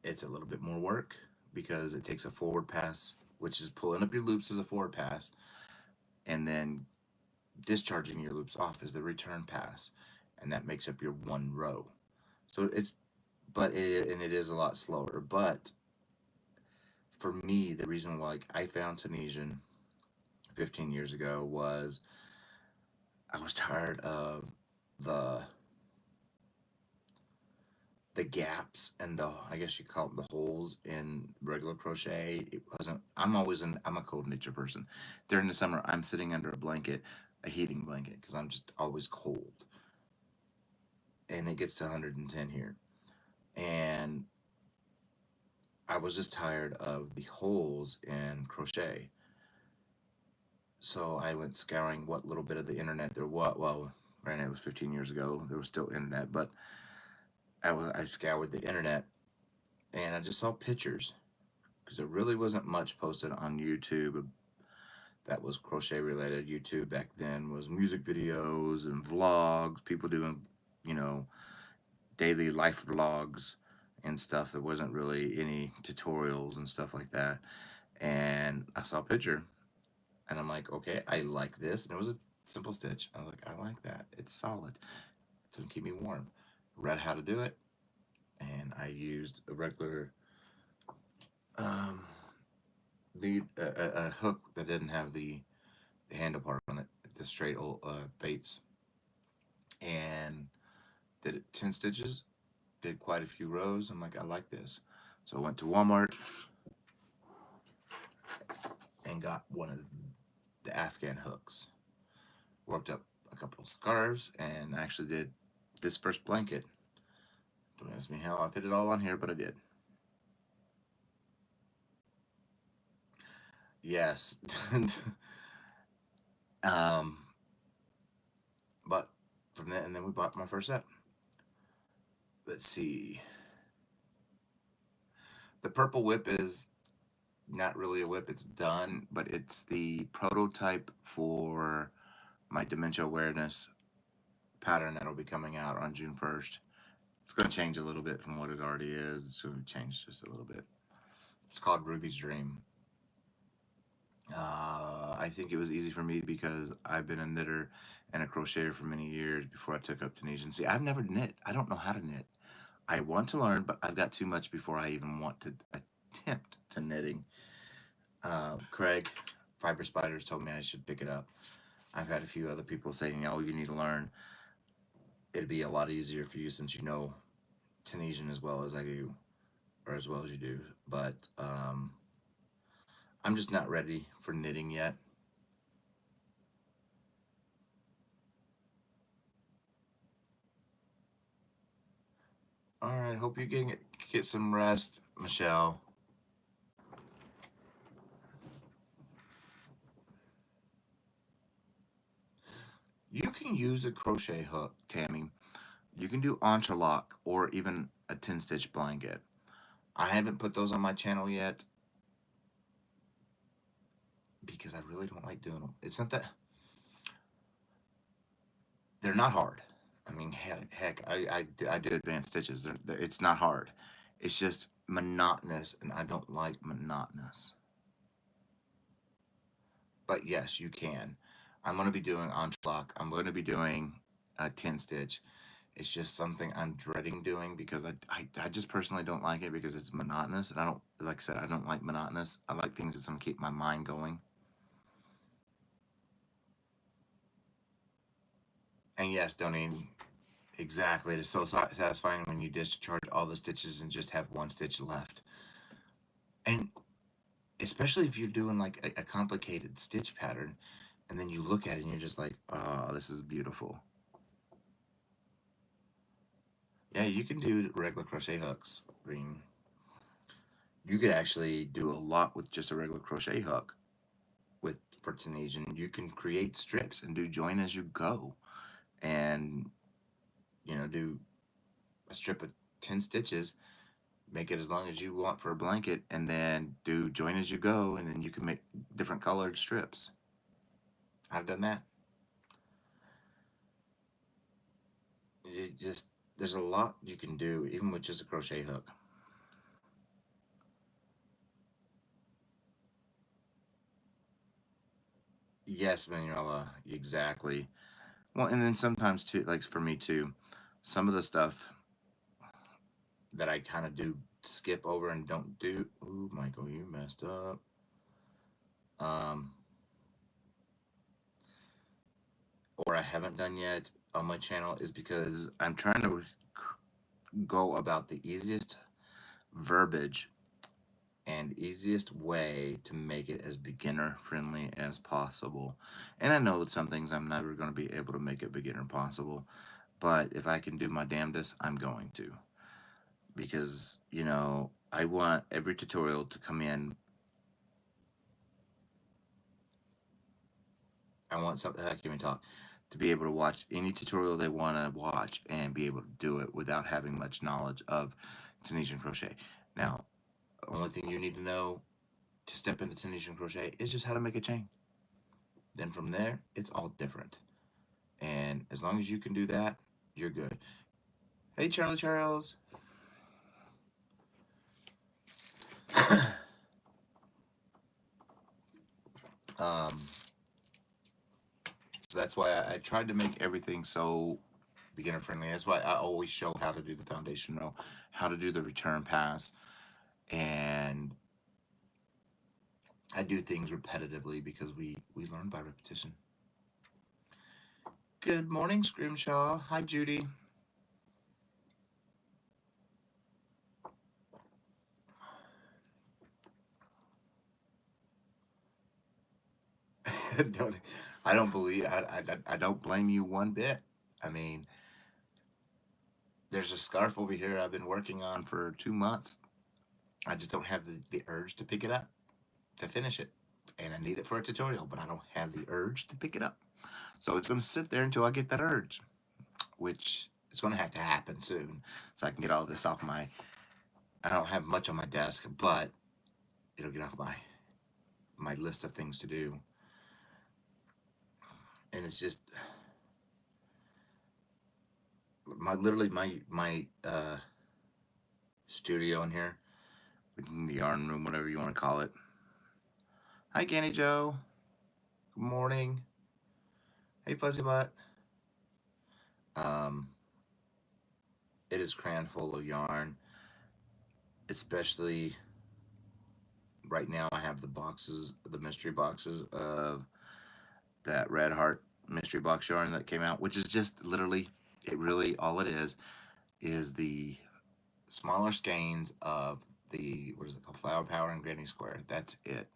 It's a little bit more work because it takes a forward pass, which is pulling up your loops as a forward pass, and then discharging your loops off as the return pass, and that makes up your one row. So and it is a lot slower. But for me, the reason why, like, I found Tunisian 15 years ago was I was tired of the the gaps and the, I guess you call them the holes in regular crochet. It wasn't. I'm a cold nature person. During the summer, I'm sitting under a blanket, a heating blanket, because I'm just always cold, and it gets to 110 here, and I was just tired of the holes in crochet. So I went scouring what little bit of the internet there was. Well, right now it was 15 years ago. There was still internet, but I scoured the internet and I just saw pictures because there really wasn't much posted on YouTube that was crochet related. YouTube back then was music videos and vlogs, people doing, you know, daily life vlogs and stuff. There wasn't really any tutorials and stuff like that. And I saw a picture and I'm like, okay, I like this. And it was a simple stitch. I was like, I like that. It's solid. It's gonna keep me warm. Read how to do it, and I used a regular um, a hook that didn't have the handle part on it, the straight old baits, and did it 10 stitches. Did quite a few rows. I'm like, I like this. So I went to Walmart and got one of the Afghan hooks. Worked up a couple of scarves and actually did this first blanket. Don't ask me how I fit it all on here, but I did. Yes. um, but from that, and then we bought my first set. Let's see. The purple whip is not really a whip, it's done, but it's the prototype for my dementia awareness pattern that'll be coming out on June 1st. It's going to change a little bit from what it already is. It's going to change just a little bit. It's called Ruby's Dream. I think it was easy for me because I've been a knitter and a crocheter for many years before I took up Tunisian. See, I've never knit. I don't know how to knit. I want to learn, but I've got too much before I even want to attempt to knitting. Craig, Fiber Spiders, told me I should pick it up. I've had a few other people saying, "Oh, you need to learn. It'd be a lot easier for you since you know Tunisian as well as I do, or as well as you do." But I'm just not ready for knitting yet. All right, hope you get some rest, Michelle. You can use a crochet hook, Tammy. You can do entrelac or even a 10 stitch blanket. I haven't put those on my channel yet because I really don't like doing them. It's not that they're not hard. I mean, heck, I do advanced stitches. It's not hard. It's just monotonous, and I don't like monotonous. But yes, you can. I'm going to be doing entrelac. I'm going to be doing a 10 stitch. It's just something I'm dreading doing because I just personally don't like it because it's monotonous. And I don't, like I said, I don't like monotonous. I like things that's going to keep my mind going. And yes, don't even, exactly. It's so satisfying when you discharge all the stitches and just have one stitch left. And especially if you're doing like a complicated stitch pattern and then you look at it and you're just like, oh, this is beautiful. Yeah, you can do regular crochet hooks. I mean, you could actually do a lot with just a regular crochet hook with for Tunisian. You can create strips and do join as you go, and do a strip of 10 stitches, make it as long as you want for a blanket, and then do join as you go, and then you can make different colored strips. I've done that. It just there's a lot you can do even with just a crochet hook. Yes, Manuela, exactly. Well, and then sometimes too, like for me too, some of the stuff that I kind of do skip over and don't do. Ooh, Michael, you messed up. Um, or I haven't done yet on my channel is because I'm trying to go about the easiest verbiage and easiest way to make it as beginner friendly as possible. And I know some things I'm never going to be able to make it beginner possible, but if I can do my damnedest, I'm going to. Because, I want every tutorial to come in. I want something, I can't even talk, to be able to watch any tutorial they want to watch and be able to do it without having much knowledge of Tunisian crochet. Now, the only thing you need to know to step into Tunisian crochet is just how to make a chain. Then from there, it's all different. And as long as you can do that, you're good. Hey, Charlie Charles. Um, so that's why I tried to make everything so beginner friendly. That's why I always show how to do the foundation row, how to do the return pass, and I do things repetitively because we learn by repetition. Good morning, Scrimshaw. Hi, Judy. don't, I don't believe I don't blame you one bit. I mean, there's a scarf over here I've been working on for 2 months. I just don't have the urge to pick it up to finish it. And I need it for a tutorial, but I don't have the urge to pick it up. So it's going to sit there until I get that urge, which is going to have to happen soon. So I can get all this off my, I don't have much on my desk, but it'll get off my list of things to do. And it's just, literally my studio in here, the yarn room, whatever you want to call it. Hi, Candy Joe. Good morning. Hey, Fuzzy Butt. Um, it is crammed full of yarn, especially right now. I have the boxes, the mystery boxes of that Red Heart mystery box yarn that came out, which is just literally, it really, all it is the smaller skeins of the, what is it called, Flower Power and Granny Square. That's it.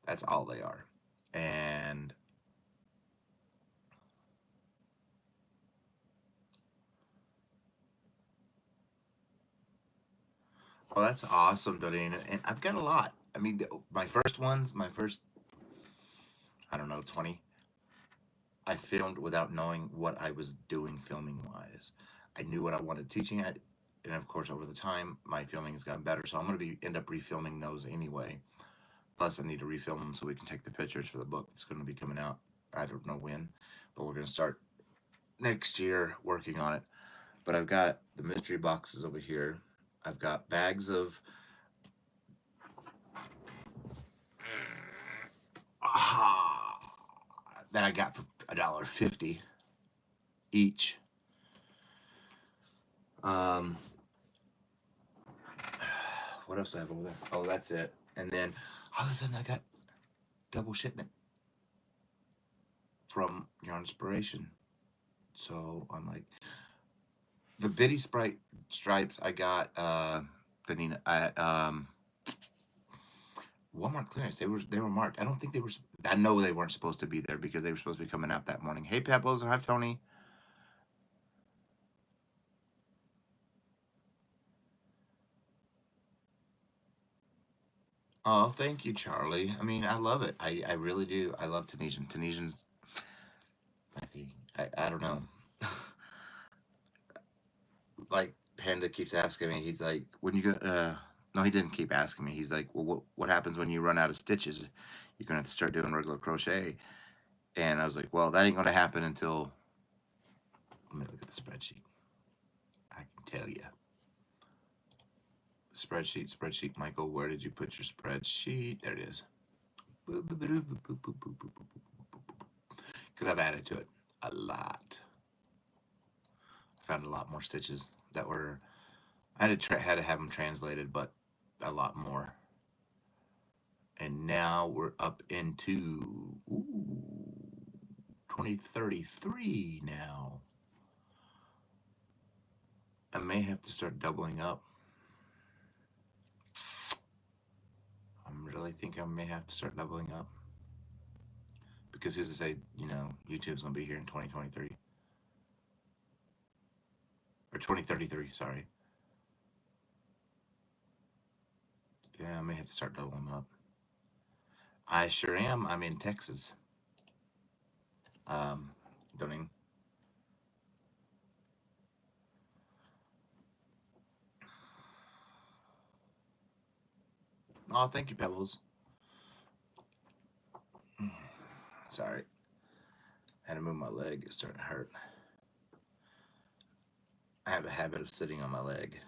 That's all they are. And oh, that's awesome, Doreen. And I've got a lot. I mean, my first ones, my first, I don't know, 20, I filmed without knowing what I was doing filming wise. I knew what I wanted teaching at, and of course, over the time, my filming has gotten better. So I'm going to be end up refilming those anyway. Plus, I need to refilm them so we can take the pictures for the book that's going to be coming out. I don't know when, but we're going to start next year working on it. But I've got the mystery boxes over here. I've got bags of that I got for $1.50 each. Um, what else do I have over there? Oh, that's it. And then all of a sudden I got double shipment from Yarn Inspiration. So I'm like, the Bitty Sprite stripes I got Benina at Walmart clearance. They were marked. I don't think they were. I know they weren't supposed to be there because they were supposed to be coming out that morning. Hey Pebbles, hi Tony. Oh, thank you, Charlie. I mean, I love it. I really do. I love Tunisian. Tunisian's my thing. I don't know. Like Panda keeps asking me. He's like, when you go? No, he didn't keep asking me. He's like, well, what happens when you run out of stitches? You're gonna have to start doing regular crochet. And I was like, well, that ain't gonna happen until. Let me look at the spreadsheet. I can tell you. Spreadsheet. Michael, where did you put your spreadsheet? There it is. Because I've added to it a lot. I found a lot more stitches that were. I had to have them translated, but a lot more. And now we're up into 2033 now. I may have to start doubling up. I'm really thinking I may have to start doubling up. Because who's to say, YouTube's going to be here in 2023? Or 2033, sorry. Yeah, I may have to start doubling up. I sure am. I'm in Texas. Don't even. Oh, thank you, Pebbles. Sorry. I had to move my leg. It's starting to hurt. I have a habit of sitting on my leg.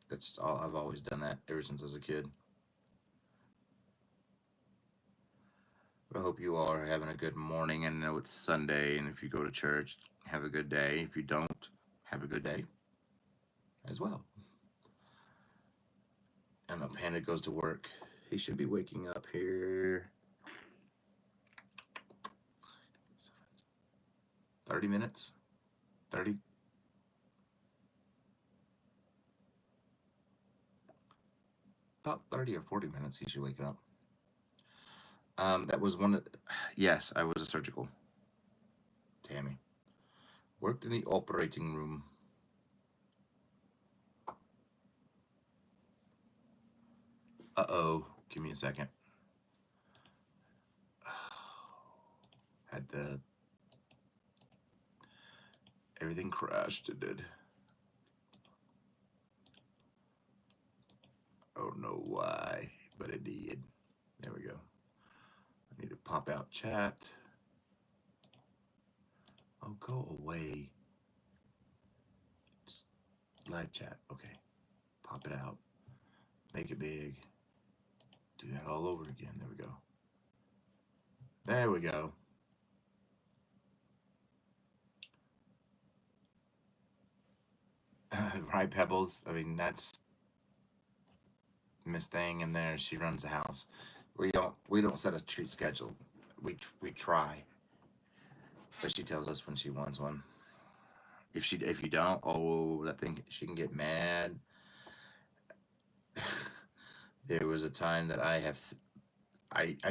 That's just all. I've always done that ever since I was a kid. But I hope you all are having a good morning. And I know it's Sunday, and if you go to church, have a good day. If you don't, have a good day as well. I know Panda goes to work. He should be waking up here 30 minutes. 30. About 30 or 40 minutes he should wake up. That was one of. Yes, I was a surgical. Tammy. Worked in the operating room. Uh-oh. Give me a second. Had the... Everything crashed, it did. I don't know why, but it did. There we go. I need to pop out chat. Oh, go away. Just live chat. Okay. Pop it out. Make it big. Do that all over again. There we go. There we go. Right, Pebbles? I mean, that's Miss Thing in there. She runs the house. We don't set a treat schedule. We try, but she tells us when she wants one. If you don't, oh, that thing, she can get mad. There was a time that I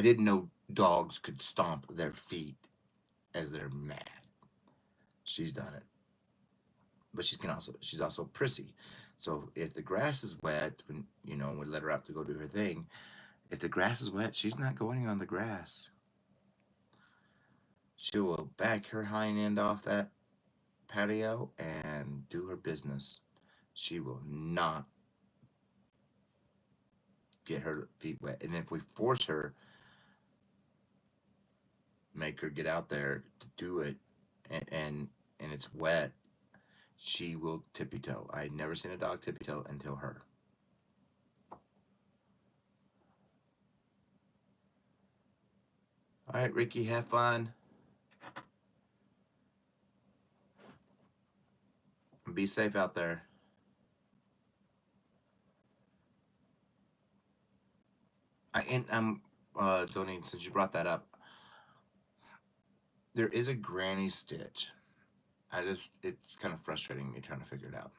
didn't know dogs could stomp their feet as they're mad. She's done it, but she's also prissy. So if the grass is wet, when we let her out to go do her thing, if the grass is wet, she's not going on the grass. She will back her hind end off that patio and do her business. She will not get her feet wet. And if we force her, make her get out there to do it, and it's wet, she will tippy toe. I had never seen a dog tippy toe until her. All right, Ricky, have fun. And be safe out there. I'm Donnie, since you brought that up, there is a granny stitch. It's kind of frustrating me trying to figure it out.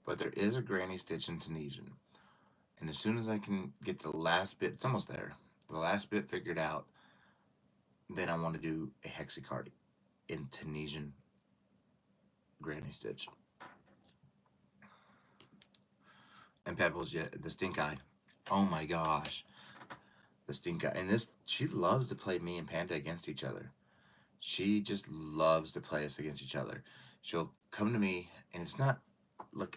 But there is a granny stitch in Tunisian. And as soon as I can get the last bit, it's almost there, the last bit figured out, then I want to do a hexacard in Tunisian granny stitch. And Pebbles, yeah, the stink eye. Oh my gosh. The stink eye. And she loves to play me and Panda against each other. She just loves to play us against each other. She'll come to me, and it's not, look,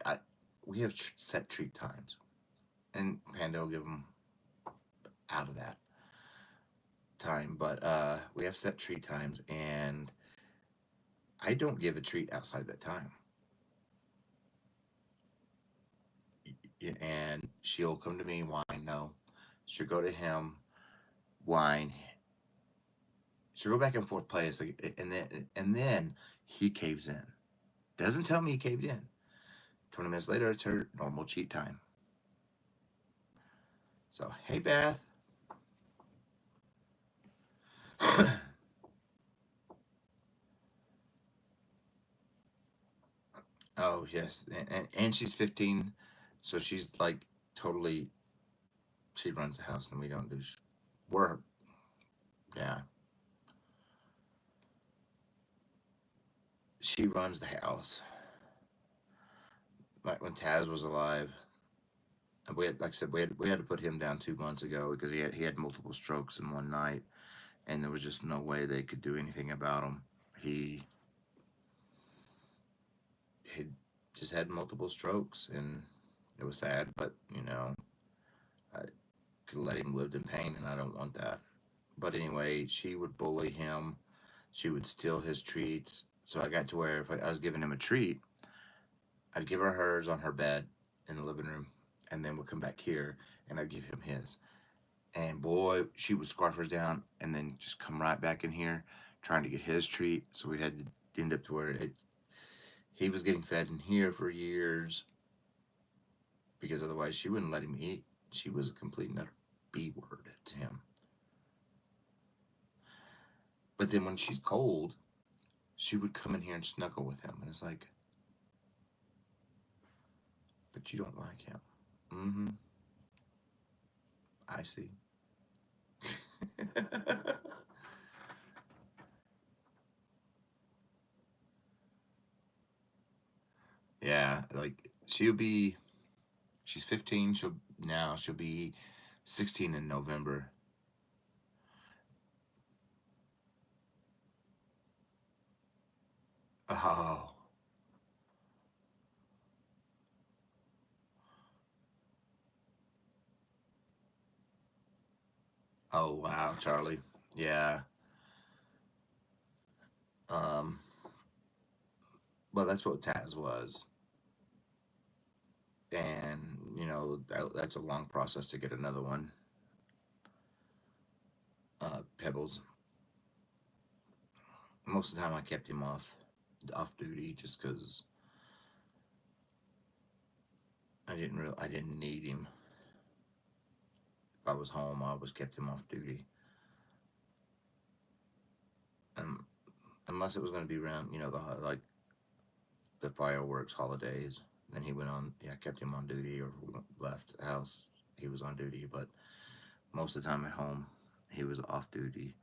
we have set treat times. And Panda will give them out of that time. But we have set treat times, and I don't give a treat outside that time. And she'll come to me, whine, no. She'll go to him, whine. She'll go back and forth, play us, and then he caves in. Doesn't tell me he caved in. 20 minutes later, it's her normal cheat time. So, hey, Beth. Oh yes, and she's 15, so she's like totally. She runs the house, and we don't do. We're yeah. She runs the house. Like when Taz was alive, we had, like I said, we had to put him down 2 months ago because he had multiple strokes in one night, and there was just no way they could do anything about him. He he just had multiple strokes, and it was sad, but I could let him live in pain, and I don't want that. But anyway, she would bully him. She would steal his treats. So I got to where if I was giving him a treat, I'd give her hers on her bed in the living room, and then we'd come back here and I'd give him his. And boy, she would scarf hers down and then just come right back in here trying to get his treat. So we had to end up to where he was getting fed in here for years because otherwise she wouldn't let him eat. She was a complete and utter B word to him. But then when she's cold, she would come in here and snuggle with him. And it's like, but you don't like him. Mm-hmm. I see. Yeah, like she's 15. She'll be 16 in November. Oh, oh wow, Charlie. Yeah. Um, well, that's what Taz was, and that's a long process to get another one. Pebbles. Most of the time, I kept him off duty just because I didn't need him. If I was home, I always kept him off duty, um, unless it was going to be around like the fireworks holidays. Then he went on. Yeah, I kept him on duty, or if we left the house, he was on duty. But most of the time at home, he was off duty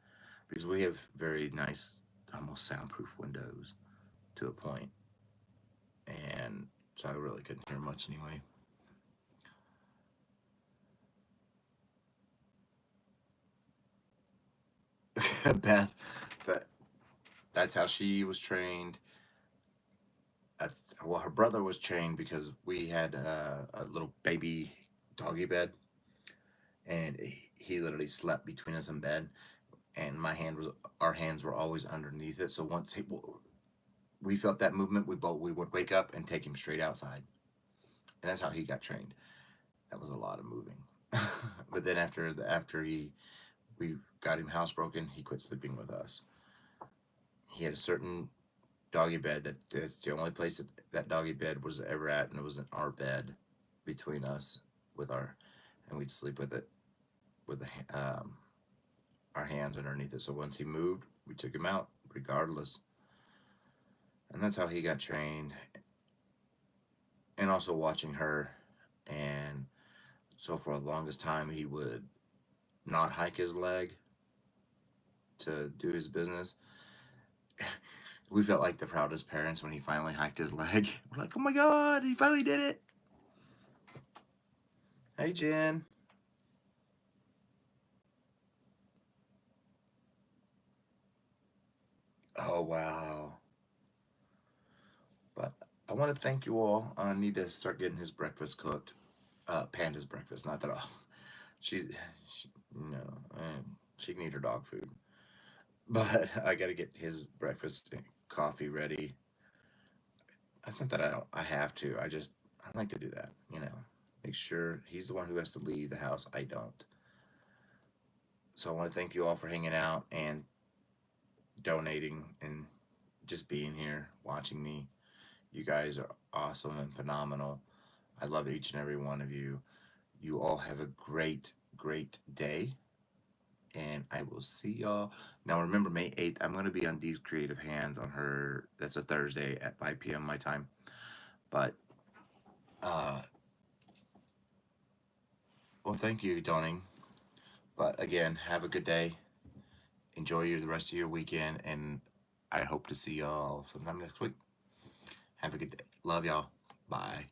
because we have very nice, almost soundproof windows to a point, and so I really couldn't hear much anyway. Beth, that that's how she was trained. Well, her brother was trained because we had a little baby doggy bed, and he literally slept between us in bed, and our hands were always underneath it. So once we felt that movement, we would wake up and take him straight outside, and that's how he got trained. That was a lot of moving. But then after we got him housebroken, he quit sleeping with us. He had a certain doggy bed that's the only place that doggy bed was ever at, and it was in our bed between us with our, and we'd sleep with it with our hands underneath it. So once he moved, we took him out regardless, and that's how he got trained. And also watching her, and so for the longest time he would not hike his leg to do his business. We felt like the proudest parents when he finally hiked his leg. We're like, oh my god, he finally did it. Hey, Jen. Oh, wow. But I want to thank you all. I need to start getting his breakfast cooked. Panda's breakfast. Not that all. She's, she, no, she can eat her dog food. But I got to get his breakfast coffee ready. It's not that I have to. I like to do that. Make sure he's the one who has to leave the house. I don't. So I want to thank you all for hanging out and donating and just being here, watching me. You guys are awesome and phenomenal. I love each and every one of you. You all have a great, great day. And I will see y'all. Now, remember, May 8th, I'm going to be on Dee's Creative Hands on her. That's a Thursday at 5 p.m. my time. But well, thank you, Donning. But again, have a good day. Enjoy the rest of your weekend, and I hope to see y'all sometime next week. Have a good day. Love y'all. Bye.